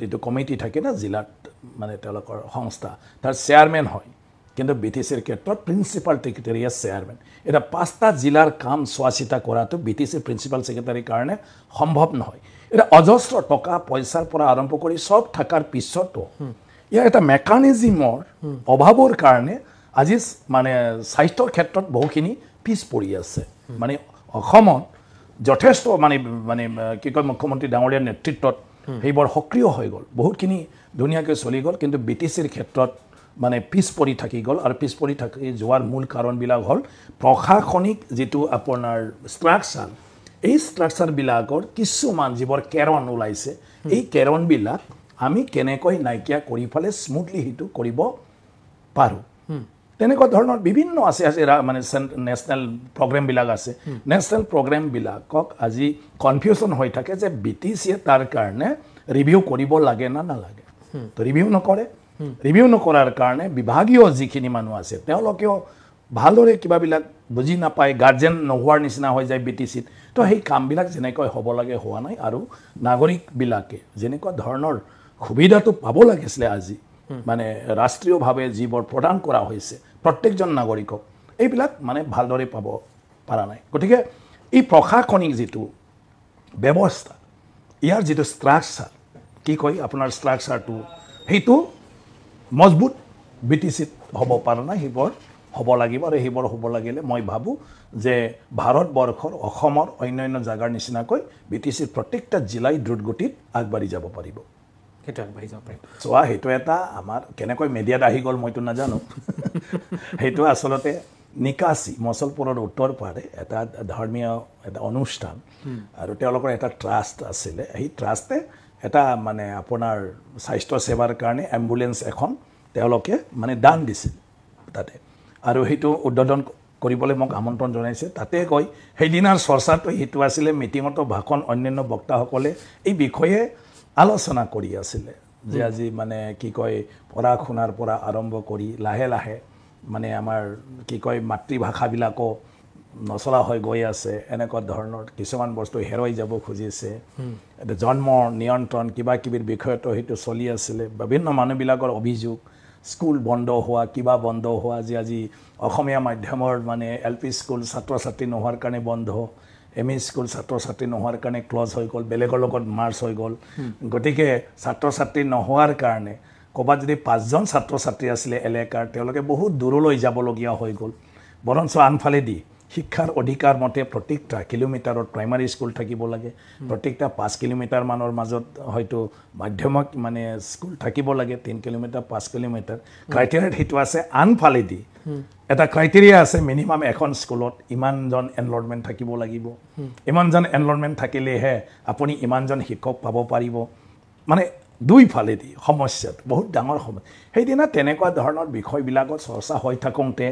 Speaker 2: এইটো কমিটি থাকে না জিলাত মানে তেওঁলোকৰ সংস্থা তাৰ চেয়াৰম্যান হয় কিন্তু BTCৰ ক্ষেত্ৰত প্ৰিন্সিপাল ছেক্ৰেটাৰীৰ চেয়াৰম্যান এটা 5টা জিলাৰ কাম চোৱা চিতা কৰাটো BTCৰ প্ৰিন্সিপাল ছেক্ৰেটাৰীৰ কাৰণে সম্ভৱ নহয় এটা অজস্ৰ টকা পইচাৰ পৰা আৰম্ভ কৰি সব থাকাৰ পিছতো ইয়াৰ এটা মেকানিজমৰ অভাৱৰ কাৰণে আজি মানে স্বাস্থ্যৰ ক্ষেত্ৰত বহুখিনি পিছ পৰি আছে মানে অসমত যথেষ্ট মানে কি কয় মুখ্যমন্ত্ৰী ডাঙৰীয়াৰ নেতৃত্বত সেইবোৰ সক্ৰিয় হৈ গ'ল বহুতখিনি ধুনীয়াকৈ চলি গ'ল কিন্তু BTCৰ ক্ষেত্ৰত মানে পিছ পৰি থাকি গ'ল আৰু পিছ পৰি থাকি যোৱাৰ মূল কাৰণবিলাক হ'ল প্ৰশাসনিক যেটো আপোনাৰ ষ্ট্ৰাকচাৰ এই ষ্ট্ৰাকচাৰবিলাকৰ কিছুমান যিবোৰ কেৰণ ওলাইছে এই কেৰণবিলাক আমি কেনেকৈ নাইকিয়া কৰি ফেলে স্মুথলি হিটো কৰিব পাৰো তেনেকুৱা ধৰণৰ বিভিন্ন আছে মানে নেশ্যনেল প্ৰগ্ৰামবিলাক আছে নেশ্যনেল প্ৰগ্ৰামবিলাকক আজি কনফিউজন হৈ থাকে যে BTCয়ে তাৰ কাৰণে ৰিভিউ কৰিব লাগে না নালাগে তো ৰিভিউ নকৰাৰ কাৰণে বিভাগীয় যিখিনি মানুহ আছে তেওঁলোকেও ভালদৰে কিবাবিলাক বুজি নাপায় গাৰ্জেন নোহোৱাৰ নিচিনা হৈ যায় BTCত তো সেই কামবিলাক যেনেকৈ হ'ব লাগে হোৱা নাই আৰু নাগৰিকবিলাকে যেনেকুৱা ধৰণৰ সুবিধাটো পাব লাগিছিলে আজি মানে ৰাষ্ট্ৰীয়ভাৱে যিবোৰ প্ৰদান কৰা হৈছে প্ৰত্যেকজন নাগৰিকক এইবিলাক মানে ভালদৰে পাব পৰা নাই গতিকে এই প্ৰশাসনিক যেটো ব্যৱস্থা ইয়াৰ যেটো ষ্ট্ৰাকচাৰ কি কয় আপোনাৰ ষ্ট্ৰাকচাৰটো হেতু মজবুত BTCত হ'ব পৰা নাই সেইবোৰ হ'ব লাগিব আৰু সেইবোৰ হ'ব লাগিলে মই ভাবো যে ভাৰতবৰ্ষৰ অসমৰ অন্যান্য জাগাৰ নিচিনাকৈ BTCৰ প্ৰত্যেকটা জিলাই দ্ৰুতগতিত আগবাঢ়ি যাব পাৰিব
Speaker 1: সেইটো আগবাঢ়ি যাব পাৰিব
Speaker 2: চোৱা সেইটো এটা আমাৰ কেনেকৈ মিডিয়াত আহি গ'ল মইতো নাজানো সেইটো আচলতে নিকাসী মছলপুৰৰ উত্তৰ পাৰে এটা ধৰ্মীয় এটা অনুষ্ঠান আৰু তেওঁলোকৰ এটা ট্ৰাষ্ট আছিলে এই ট্ৰাষ্টে এটা মানে আপোনাৰ স্বাস্থ্য সেৱাৰ কাৰণে এম্বুলেন্স এখন তেওঁলোকে মানে দান দিছিল তাতে আৰু হেতু উদ্বোধন কৰিবলৈ মোক আমন্ত্ৰণ জনাইছে তাতে কয় সেইদিনাৰ চৰ্চাটো হেতু আছিল মিটিঙতো ভাষণ অন্যান্য বক্তাসকলে এই বিষয়ে আলোচনা কৰি আছিল যে আজি মানে কি কয় পঢ়া শুনাৰ পৰা আৰম্ভ কৰি লাহে লাহে মানে আমাৰ কি কয় মাতৃভাষাবিলাকো নচলা হৈ গৈ আছে এনেকুৱা ধৰণৰ কিছুমান বস্তু হেৰাই যাব খুজিছে এটা জন্ম নিয়ন্ত্ৰণ কিবা কিবিৰ বিষয়টো হেতু চলি আছিল বিভিন্ন মানুহবিলাকৰ অভিযোগ স্কুল বন্ধ হোৱা কিবা বন্ধ হোৱা আজি অসমীয়া মাধ্যমৰ মানে LP স্কুল ছাত্ৰ ছাত্ৰী নোহোৱাৰ কাৰণে বন্ধ ME স্কুল ছাত্ৰ ছাত্ৰী নোহোৱাৰ কাৰণে ক্লজ হৈ গ'ল বেলেগৰ লগত মাৰ্চ হৈ গ'ল গতিকে ছাত্ৰ ছাত্ৰী নোহোৱাৰ কাৰণে ক'বাত যদি 5জন ছাত্ৰ ছাত্ৰী আছিল এলেকাৰ তেওঁলোকে বহুত দূৰলৈ যাবলগীয়া হৈ গ'ল বৰঞ্চ আনফালে দি শিক্ষাৰ অধিকাৰ মতে প্ৰত্যেকটা কিলোমিটাৰত প্ৰাইমাৰী স্কুল থাকিব লাগে প্ৰত্যেকটা 5 কিলোমিটাৰ মানৰ মাজত হয়তো মাধ্যমিক মানে স্কুল থাকিব লাগে 3 কিলোমিটাৰ 5 কিলোমিটাৰ ক্ৰাইটেৰিয়া হেতু আছে আনফালে দি এটা ক্ৰাইটেৰিয়া আছে মিনিমাম এখন স্কুলত ইমানজন এনৰলমেন্ট থাকিব লাগিব ইমানজন এনৰলমেন্ট থাকিলেহে আপুনি ইমানজন শিক্ষক পাব পাৰিব মানে দুই ফালে দি সমস্যা বহুত ডাঙৰ সমস্যা সেইদিনা তেনেকুৱা ধৰণৰ বিষয়বিলাকত চৰ্চা হৈ থাকোঁতে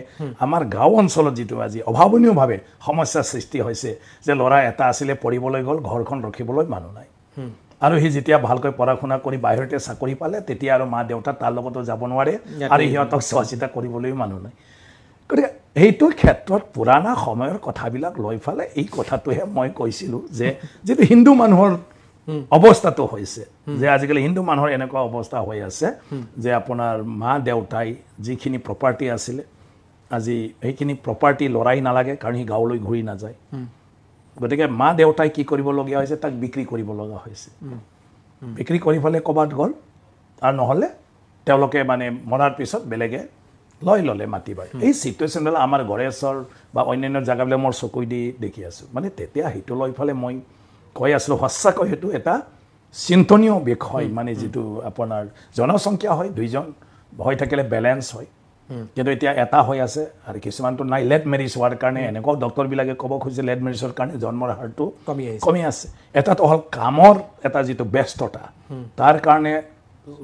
Speaker 2: আমাৰ গাঁও অঞ্চলত যেটো আজি অভাৱনীয়ভাৱে সমস্যা সৃষ্টি হৈছে যে ল'ৰা এটা আছিলে পঢ়িবলৈ গ'ল ঘৰখন ৰখিবলৈ মানুহ নাই আৰু হি যেতিয়া ভালকৈ পঢ়া শুনা কৰি বাহিৰতে চাকৰি পালে তেতিয়া আৰু মা দেউতা তাৰ লগতো যাব নোৱাৰে আৰু হিহঁতক চোৱাচিতা কৰিবলৈ মানুহ নাই গতিকে এইটোৰ ক্ষেত্ৰত পুৰাণা সময়ৰ কথাবিলাক লৈ ফালে এই কথাটোহে মই কৈছিলোঁ যে যেটো হিন্দু মানুহৰ অৱস্থাটো হৈছে যে আজিকালি হিন্দু মানুহৰ এনেকুৱা অৱস্থা হৈ আছে যে আপোনাৰ মা দেউতাই যিখিনি প্ৰপাৰ্টি আছিল আজি এইখিনি প্ৰপাৰ্টি লৰাই নালাগে কাৰণ হি গাঁৱলৈ ঘূৰি নাযায় গতিকে মা দেউতাই কি কৰিব লগা হৈছে তাক বিক্ৰী কৰিব লগা হৈছে বিক্ৰী কৰি ফলে কবাত গ'ল আৰু নহলে তেওঁলোকে মানে মৰাৰ পিছত বেলেগে লৈ ললে মাটি বাৰী এই সিচুৱেচনবিলাক আমাৰ গৰেছৰ বা অন্যান্য জাগাবিলাক মোৰ চকুই দি দেখি আছো মানে তেতিয়া হিটো লৈ ফলে মই কৈ আছিলো সঁচাকৈ হেতু এটা চিন্তনীয় বিষয় মানে যেটো আপোনাৰ জনসংখ্যা হয় দুইজন হৈ থাকিলে ব্যালেন্স হয় কিন্তু এতিয়া এটা হৈ আছে আৰু কিছুমানটো নাই লেট মেৰিজ হোৱাৰ কাৰণে এনেকুৱা ডক্টৰবিলাকে ক'ব খুজিছে লেট মেৰিজৰ কাৰণে জন্মৰ হাৰটো কমি আছে এটাতো হল কামৰ এটা যেটো ব্যস্ততা তাৰ কাৰণে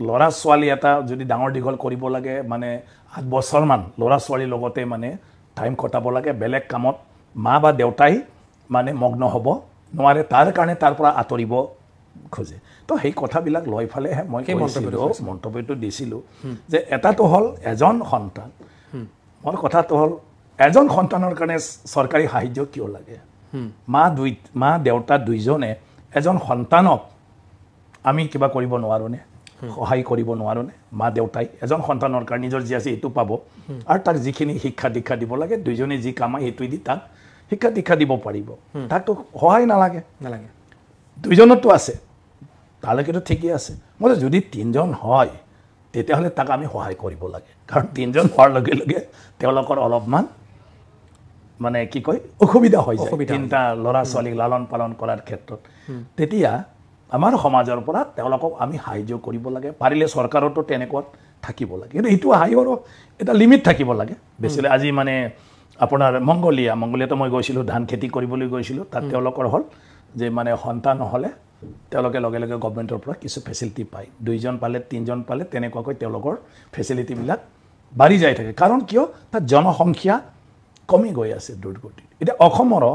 Speaker 2: লৰা ছোৱালী এটা যদি ডাঙৰ দীঘল কৰিব লাগে মানে 8 বছৰ মান লৰা ছোৱালীৰ লগতে মানে টাইম কটাব লাগে বেলেগ কামত মা বা দেউতাই মানে মগ্ন হ'ব নোৱাৰে তাৰ কাৰণে তাৰ পৰা আতৰিব খোজে তো সেই কথাবিলাক লৈ ফালেহে মই মন্তব্যটো দিছিলোঁ যে এটাটো হ'ল এজন সন্তান মোৰ কথাটো হ'ল এজন সন্তানৰ কাৰণে চৰকাৰী সাহায্য কিয় লাগে মা দেউতা দুইজনে এজন সন্তানক আমি কিবা কৰিব নোৱাৰোনে সহায় কৰিব নোৱাৰোনে মা দেউতাই এজন সন্তানৰ কাৰণে নিজৰ যি আছে এইটো পাব আৰু তাক যিখিনি শিক্ষা দীক্ষা দিব লাগে দুইজনে যি কামাই সেইটোৱে দি তাক শিক্ষা দীক্ষা দিব পাৰিব তাকতো সহায় নালাগে দুইজনতো আছে তালৈকেতো ঠিকেই আছে মই যদি 3জন হয় তেতিয়াহ'লে তাক আমি সহায় কৰিব লাগে কাৰণ 3জন হোৱাৰ লগে লগে তেওঁলোকৰ অলপমান মানে কি কয় অসুবিধা হৈ যায় 3টা ল'ৰা ছোৱালীক লালন পালন কৰাৰ ক্ষেত্ৰত তেতিয়া আমাৰ সমাজৰ পৰা তেওঁলোকক আমি সাহায্য কৰিব লাগে পাৰিলে চৰকাৰতো তেনেকুৱা থাকিব লাগে কিন্তু এইটো সাহায্যৰো এটা লিমিট থাকিব লাগে বেছিলে আজি মানে আপোনাৰ মংগোলিয়াতো মই গৈছিলোঁ ধান খেতি কৰিবলৈ গৈছিলোঁ তাত তেওঁলোকৰ হ'ল যে মানে সন্তান নহ'লে তেওঁলোকে লগে লগে গভৰ্ণমেণ্টৰ পৰা কিছু ফেচিলিটি পায় 2জন পালে 3জন পালে তেনেকুৱাকৈ তেওঁলোকৰ ফেচিলিটিবিলাক বাঢ়ি যাই থাকে কাৰণ কিয় তাত জনসংখ্যা কমি গৈ আছে দ্ৰুতগতিত এতিয়া অসমৰো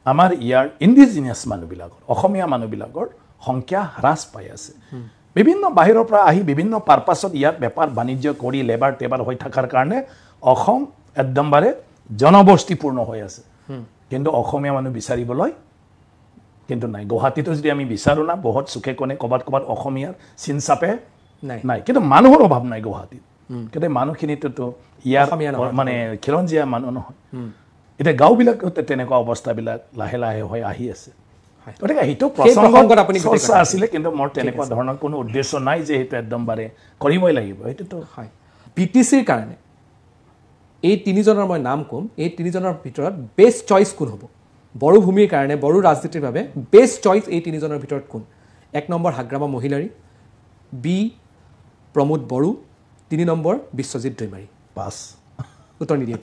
Speaker 2: আমাৰ ইয়াৰ ইণ্ডিজিনিয়াছ মানুহবিলাকৰ অসমীয়া মানুহবিলাকৰ সংখ্যা হ্ৰাস পাই আছে বিভিন্ন বাহিৰৰ পৰা আহি বিভিন্ন পাৰপাছত ইয়াত বেপাৰ বাণিজ্য কৰি লেবাৰ টেবাৰ হৈ থকাৰ কাৰণে অসম একদমবাৰে জনবস্তিপূৰ্ণ হৈ আছে কিন্তু অসমীয়া মানুহ বিচাৰিবলৈ কিন্তু নাই গুৱাহাটীতো যদি আমি বিচাৰোঁ না বহুত চুকে কোণে ক'ৰবাত অসমীয়াৰ চিন চাপে নাই কিন্তু মানুহৰ অভাৱ নাই গুৱাহাটীত কিন্তু মানুহখিনিতো ইয়াৰ মানে খিলঞ্জীয়া মানুহ নহয় এতিয়া গাঁওবিলাকত তেনেকুৱা অৱস্থাবিলাক লাহে লাহে হৈ আহি আছে গতিকে সেইটো প্ৰসংগত আপুনি চৰ্চা আছিলে কিন্তু মোৰ তেনেকুৱা ধৰণৰ কোনো উদ্দেশ্য নাই যে সেইটো একদমবাৰে কৰিবই লাগিব সেইটোতো
Speaker 1: হয় পিটিচিৰ কাৰণে এই 3জনৰ মই নাম ক'ম এই 3জনৰ ভিতৰত বেষ্ট চইচ কোন হ'ব বড়ো ভূমিৰ কাৰণে বড়ো ৰাজনীতিৰ বাবে বেষ্ট চইচ এই 3জনৰ ভিতৰত কোন 1 নম্বৰ হাগ্ৰামা মহিলাৰী বি প্ৰমোদ বড়ো 3 নম্বৰ বিশ্বজিৎ দৈমাৰী
Speaker 2: পাছ
Speaker 1: উত্তৰ নিদিয়ে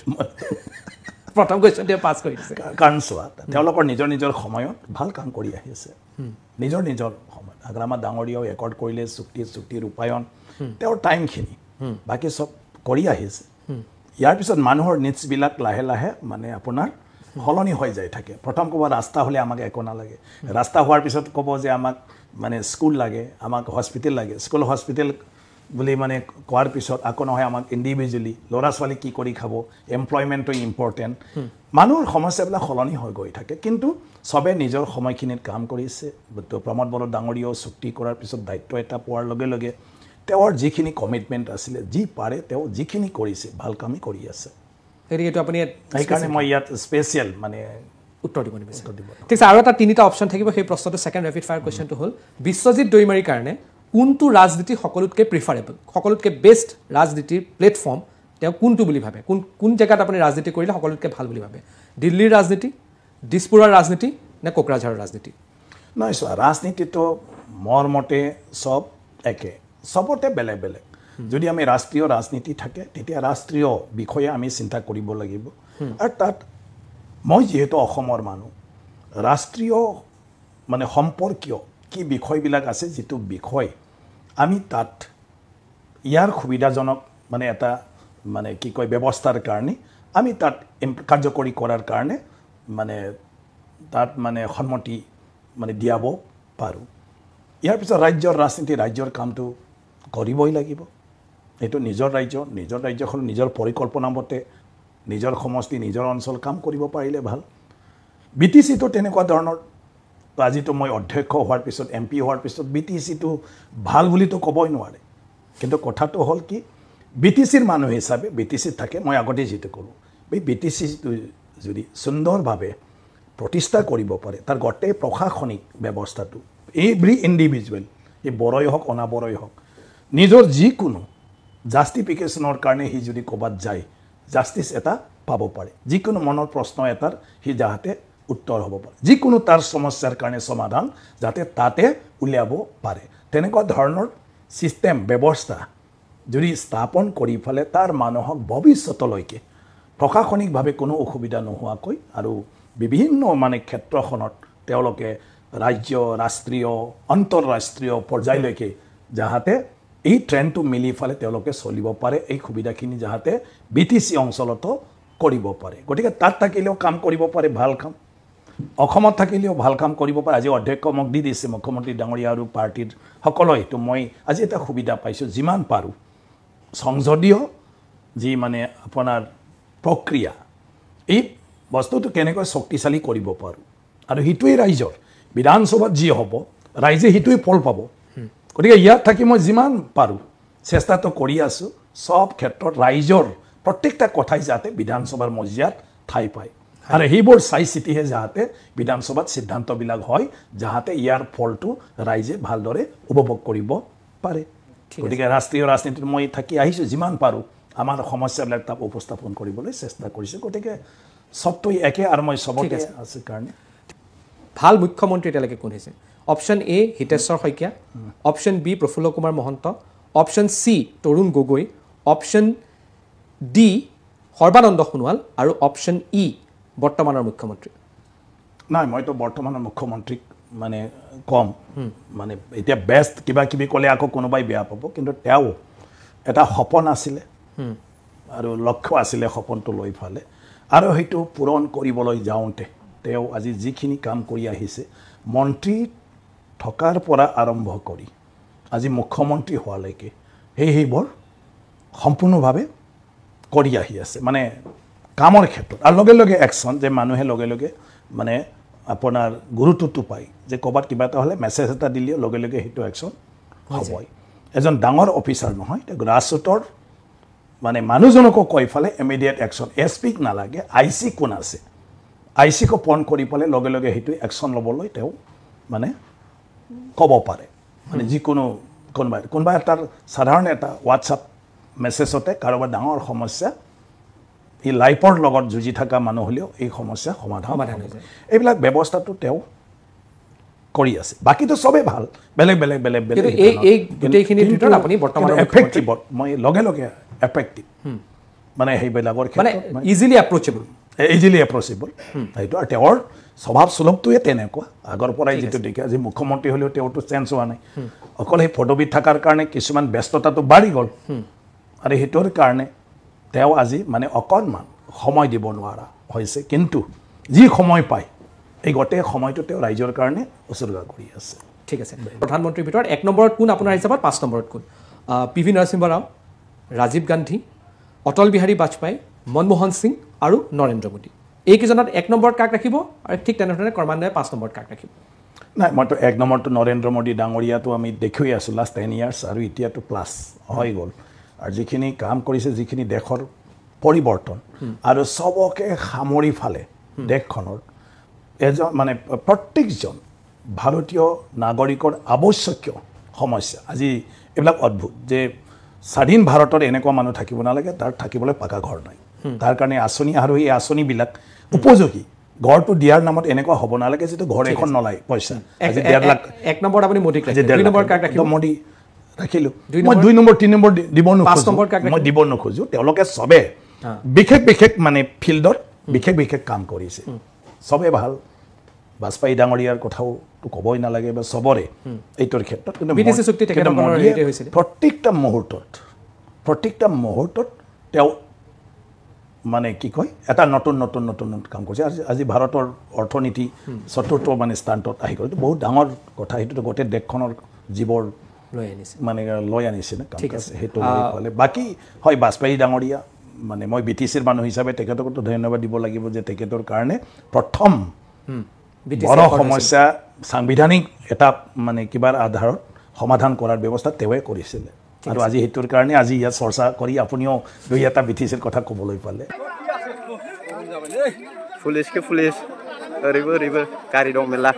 Speaker 1: প্ৰথম কুৱেশ্যনটো পাছ কৰি দিছে
Speaker 2: কাৰণ চোৱা তেওঁলোকৰ নিজৰ সময়ত ভাল কাম কৰি আহি আছে নিজৰ সময়ত হাগ্ৰামা ডাঙৰীয়াও একৰ্ড কৰিলে চুক্তি ৰূপায়ণ তেওঁৰ টাইমখিনি বাকী চব কৰি আহিছে ইয়াৰ পিছত মানুহৰ নিডছবিলাক লাহে লাহে মানে আপোনাৰ সলনি হৈ যায় থাকে প্ৰথম ক'ব ৰাস্তা হ'লে আমাক একো নালাগে ৰাস্তা হোৱাৰ পিছত ক'ব যে আমাক মানে স্কুল লাগে আমাক হস্পিটেল লাগে স্কুল হস্পিটেল বুলি মানে কোৱাৰ পিছত আকৌ নহয় আমাক ইণ্ডিভিজুৱেলি ল'ৰা ছোৱালী কি কৰি খাব এমপ্লয়মেণ্টটো ইম্পৰ্টেণ্ট মানুহৰ সমস্যাবিলাক সলনি হৈ গৈ থাকে কিন্তু চবে নিজৰ সময়খিনিত কাম কৰিছে প্ৰমোদ বড়ো ডাঙৰীয়াও চুক্তি কৰাৰ পিছত দায়িত্ব এটা পোৱাৰ লগে লগে তেওঁৰ যিখিনি কমিটমেণ্ট আছিলে যি পাৰে তেওঁ যিখিনি কৰিছে ভাল কামেই কৰি আছে
Speaker 1: এইটো আপুনি
Speaker 2: সেইকাৰণে মই ইয়াত স্পেচিয়েল মানে
Speaker 1: উত্তৰ দিব নিবিচাৰোঁ ঠিক আছে আৰু এটা 3টা অপশ্যন থাকিব সেই প্ৰশ্নটো ছেকেণ্ড ৰেপিড ফায়াৰ কুৱেশ্যনটো হ'ল বিশ্বজিৎ দৈমাৰীৰ কাৰণে কোনটো ৰাজনীতি সকলোতকৈ প্ৰিফাৰেবল সকলোতকৈ বেষ্ট ৰাজনীতিৰ প্লেটফৰ্ম তেওঁ কোনটো বুলি ভাবে কোন জেগাত আপুনি ৰাজনীতি কৰিলে সকলোতকৈ ভাল বুলি ভাবে দিল্লীৰ ৰাজনীতি দিছপুৰৰ ৰাজনীতি নে কোকৰাঝাৰৰ ৰাজনীতি
Speaker 2: নহয় চোৱা ৰাজনীতিটো মোৰ মতে চব একে চবতে বেলেগ বেলেগ যদি আমি ৰাষ্ট্ৰীয় ৰাজনীতি থাকে তেতিয়া ৰাষ্ট্ৰীয় বিষয়ে আমি চিন্তা কৰিব লাগিব আৰু তাত মই যিহেতু অসমৰ মানুহ ৰাষ্ট্ৰীয় মানে সম্পৰ্কীয় কি বিষয়বিলাক আছে যিটো বিষয় আমি তাত ইয়াৰ সুবিধাজনক মানে এটা মানে কি কয় ব্যৱস্থাৰ কাৰণে আমি তাত কাৰ্যকৰী কৰাৰ কাৰণে মানে তাত মানে সন্মতি মানে দিয়াব পাৰোঁ ইয়াৰ পিছত ৰাজ্যৰ ৰাজনীতি ৰাজ্যৰ কামটো কৰিবই লাগিব এইটো নিজৰ ৰাজ্যখন নিজৰ পৰিকল্পনা মতে নিজৰ সমষ্টি নিজৰ অঞ্চল কাম কৰিব পাৰিলে ভাল BTCটো তেনেকুৱা ধৰণৰ আজিতো মই অধ্যক্ষ হোৱাৰ পিছত MP হোৱাৰ পিছত BTCটো ভাল বুলিতো ক'বই নোৱাৰে কিন্তু কথাটো হ'ল কি BTCৰ মানুহ হিচাপে BTC থাকে মই আগতে যেটো ক'লো এই BTCটো যদি সুন্দৰভাৱে প্ৰতিষ্ঠা কৰিব পাৰে তাৰ গোটেই প্ৰশাসনিক ব্যৱস্থাটো এভৰি ইণ্ডিভিজুৱেল এই বড়ই হওক অনাবড়ই হওক নিজৰ যিকোনো জাষ্টিফিকেশ্যনৰ কাৰণে সি যদি ক'বাত যায় জাষ্টিছ এটা পাব পাৰে যিকোনো মনৰ প্ৰশ্ন এটাৰ সি যাতে উত্তৰ হ'ব পাৰে যিকোনো তাৰ সমস্যাৰ কাৰণে সমাধান যাতে তাতে উলিয়াব পাৰে তেনেকুৱা ধৰণৰ সিস্টেম ব্যৱস্থা যদি স্থাপন কৰি ফেলে তাৰ মানুহক ভৱিষ্যতলৈকে প্ৰশাসনিকভাৱে কোনো অসুবিধা নোহোৱাকৈ আৰু বিভিন্ন মানে ক্ষেত্ৰখনত তেওঁলোকে ৰাজ্য ৰাষ্ট্ৰীয় আন্তঃৰাষ্ট্ৰীয় পৰ্যায়লৈকে যাতে এই ট্ৰেণ্ডটো মিলি ফেলে তেওঁলোকে চলিব পাৰে এই সুবিধাখিনি যাতে BTC অঞ্চলতো কৰিব পাৰে গতিকে তাত থাকিলেও কাম কৰিব পাৰে ভাল কাম অসমত থাকিলেও ভাল কাম কৰিব পাৰে আজি অধ্যক্ষ মোক দি দিছে মুখ্যমন্ত্ৰী ডাঙৰীয়া আৰু পাৰ্টিৰ সকলোৱে তো মই আজি এটা সুবিধা পাইছোঁ যিমান পাৰোঁ সংসদীয় যি মানে আপোনাৰ প্ৰক্ৰিয়া এই বস্তুটো কেনেকৈ শক্তিশালী কৰিব পাৰোঁ আৰু সেইটোৱেই ৰাইজৰ বিধানসভাত যি হ'ব ৰাইজে সেইটোৱেই ফল পাব গতিকে ইয়াত থাকি মই যিমান পাৰোঁ চেষ্টাটো কৰি আছোঁ সব ক্ষেত্ৰত ৰাইজৰ প্ৰত্যেকটা কথাই যাতে বিধানসভাৰ মজিয়াত ঠাই পায় আৰু সেইবোৰ চাই চিতিহে যাতে বিধানসভাত সিদ্ধান্তবিলাক হয় যাতে ইয়াৰ ফলটো ৰাইজে ভালদৰে উপভোগ কৰিব পাৰে গতিকে ৰাষ্ট্ৰীয় ৰাজনীতিত মই থাকি আহিছোঁ যিমান পাৰোঁ আমাৰ সমস্যাবিলাক তাক উপস্থাপন কৰিবলৈ চেষ্টা কৰিছোঁ গতিকে সবটো একে আৰু মই সবতে আছে কাৰণে
Speaker 1: ভাল মুখ্যমন্ত্ৰী এতিয়ালৈকে কোন হৈছে option A Hiteswar Saikia option B Prafulla Kumar Mahanta option C Tarun Gogoi option D Sarbananda Sonowal আৰু অপশ্যন ই বৰ্তমানৰ মুখ্যমন্ত্ৰী
Speaker 2: নাই মইতো বৰ্তমানৰ মুখ্যমন্ত্ৰীক মানে কম মানে এতিয়া বেষ্ট কিবা কিবি ক'লে আকৌ কোনোবাই বেয়া পাব কিন্তু তেওঁ এটা সপোন আছিলে আৰু লক্ষ্য আছিলে সপোনটো লৈ ফালে আৰু সেইটো পূৰণ কৰিবলৈ যাওঁতে তেওঁ আজি যিখিনি কাম কৰি আহিছে মন্ত্ৰী থকাৰ পৰা আৰম্ভ কৰি আজি মুখ্যমন্ত্ৰী হোৱালৈকে সেইবোৰ সম্পূৰ্ণভাৱে কৰি আহি আছে মানে কামৰ ক্ষেত্ৰত আৰু লগে লগে একশ্যন যে মানুহে লগে লগে মানে আপোনাৰ গুৰুত্বটো পায় যে ক'ৰবাত কিবা এটা হ'লে মেছেজ এটা দিলেও লগে লগে সেইটো একশ্যন হ'বই এজন ডাঙৰ অফিচাৰ নহয় তেওঁ গ্ৰাছৰুটৰ মানে মানুহজনকো কৈ ফালে ইমিডিয়েট একশ্যন এছ পিক নালাগে আই চি কোন আছে আই চিক ফোন কৰি পেলাই লগে লগে সেইটো একশ্যন ল'বলৈ তেওঁ মানে ক'ব পাৰে মানে যিকোনো কোনোবা এটাৰ সাধাৰণ এটা হোৱাটছআপ মেছেজতে কাৰোবাৰ ডাঙৰ সমস্যা এই লাইফৰ লগত যুঁজি থকা মানুহ হ'লেও এই সমস্যা সমাধান হৈ যায় এইবিলাক ব্যৱস্থাটো তেওঁ কৰি আছে বাকীটো সবে ভাল বেলেগ বেলেগ বেলেগ বেলেগ
Speaker 1: এই গোটেইখিনিৰ ভিতৰত আপুনি বৰ্তমান
Speaker 2: এফেক্টিভ মই লগে লগে এফেক্টিভ মানে সেইবিলাকৰ
Speaker 1: মানে ইজিলি এপ্ৰোচেবল সেইটো আৰু তেওঁৰ স্বভাৱ সুলভটোৱে তেনেকুৱা আগৰ পৰাই যিটো দেখে আজি মুখ্যমন্ত্ৰী হ'লেও তেওঁতো চেঞ্জ হোৱা নাই অকল সেই ফটোবিধ থকাৰ কাৰণে কিছুমান ব্যস্ততাটো বাঢ়ি গ'ল আৰু সেইটোৰ কাৰণে তেওঁ আজি মানে অকণমান সময় দিব নোৱাৰা হৈছে কিন্তু যি সময় পায় এই গোটেই সময়টো তেওঁ ৰাইজৰ কাৰণে উচৰ্গা কৰি আছে ঠিক আছে প্ৰধানমন্ত্ৰীৰ ভিতৰত 1 নম্বৰত কোন আপোনাৰ হিচাপত 5 নম্বৰত কোন পিভি নৰসিংহ ৰাও ৰাজীৱ গান্ধী অটল বিহাৰী বাজপেয়ী মনমোহন সিং আৰু নৰেন্দ্ৰ মোদী এইকেইজনত 1 নম্বৰত কাক ৰাখিব আৰু ঠিক তেনেধৰণে ক্ৰমান্বয়ে 5 নম্বৰত কাক ৰাখিব
Speaker 2: নাই মইতো 1 নম্বৰটো নৰেন্দ্ৰ মোদী ডাঙৰীয়াটো আমি দেখুৱাই আছোঁ লাষ্ট 10 ইয়াৰ্ছ আৰু এতিয়াতো প্লাছ হৈ গ'ল আৰু যিখিনি কাম কৰিছে যিখিনি দেশৰ পৰিৱৰ্তন আৰু সবকে সামৰি ফালে দেশখনৰ এজন মানে প্ৰত্যেকজন ভাৰতীয় নাগৰিকৰ আৱশ্যকীয় সমস্যা আজি এইবিলাক অদ্ভুত যে স্বাধীন ভাৰতৰ এনেকুৱা মানুহ থাকিব নালাগে তাৰ থাকিবলৈ পাকা ঘৰ নাই তাৰ কাৰণে আঁচনি আৰু এই আঁচনিবিলাক উপযোগী ঘৰটো দিয়াৰ নামত এনেকুৱা হ'ব নালাগে যেটো ঘৰ এখন নলাই পইচা আজি 1.5 লাখ
Speaker 1: 1 নম্বৰত আপুনি মোদীক ৰাখিব 2 নম্বৰ কাক ৰাখিব
Speaker 2: মোদী ৰাখিলো মই 2 নম্বৰ 3 নম্বৰ দিব নোখোজো 5 নম্বৰ কাক মই দিব নোখোজো তেওঁলোকে সবে বিশেষ মানে ফিল্ডত বিশেষ কাম কৰিছে সবে ভাল বাজপেয়ী ডাঙৰীয়াৰ কথাও তো ক'বই নালাগে বা সবৰে এইটোৰ ক্ষেত্ৰত কিন্তু
Speaker 1: বিদেশী চুক্তি তেখেতসকলৰ হেৰিতে হৈছিল
Speaker 2: প্ৰত্যেকটা মুহূৰ্তত তেওঁ মানে কি কয় এটা নতুন কাম কৰিছে আজি ভাৰতৰ অৰ্থনীতি চতুৰ্থ মানে স্থানত আহি গ'ল বহুত ডাঙৰ কথা সেইটো গোটেই দেশখনৰ জীৱৰ মানে লৈ আনিছে না ঠিক আছে সেইটো ক'লে বাকী হয় বাজপেয়ী ডাঙৰীয়া মানে মই বিটিচিৰ মানুহ হিচাপে তেখেতকতো ধন্যবাদ দিব লাগিব যে তেখেতৰ কাৰণে প্ৰথম বড় সমস্যা সাংবিধানিক এটা মানে কিবাৰ আধাৰত সমাধান কৰাৰ ব্যৱস্থা তেওঁৱে কৰিছিলে আৰু আজি সেইটোৰ কাৰণে আজি ইয়াত চৰ্চা কৰি আপুনিও দুই এটা বিটিচিৰ কথা ক'বলৈ পালে
Speaker 10: पुलिस ओरैबो गारि दं मेरला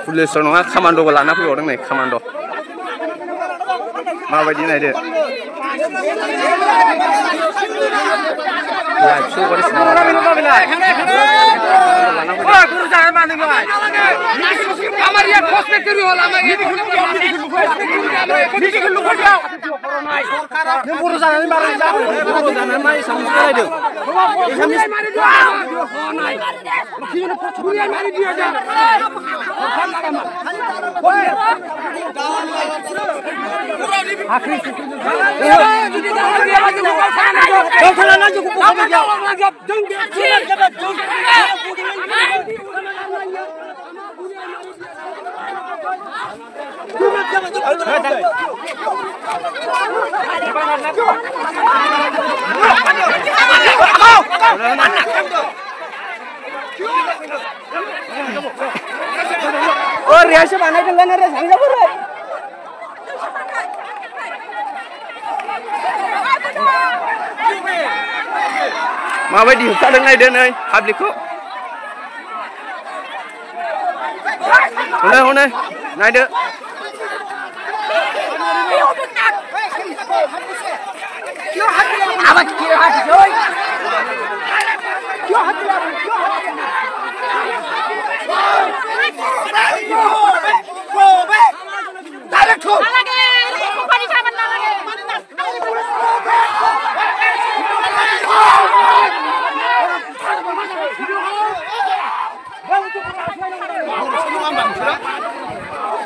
Speaker 10: पुलिस नङा कामान्ड'बो लाना फैबावदों नै कामान्ड' माबायदि नायदो Oh, reaksi mana dengan ada sangat berat. Mabaidi kadang naik dan naik public ko. Hone naik deh. Awak kira hati joy. Kyo hati lah. Go back. Direct go. Lagi. Pani saman lagi.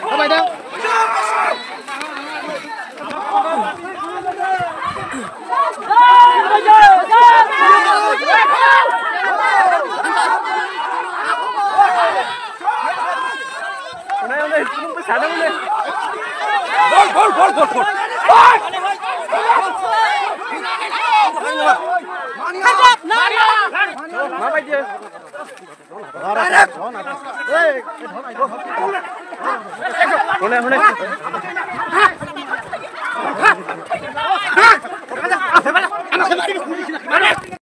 Speaker 10: Hone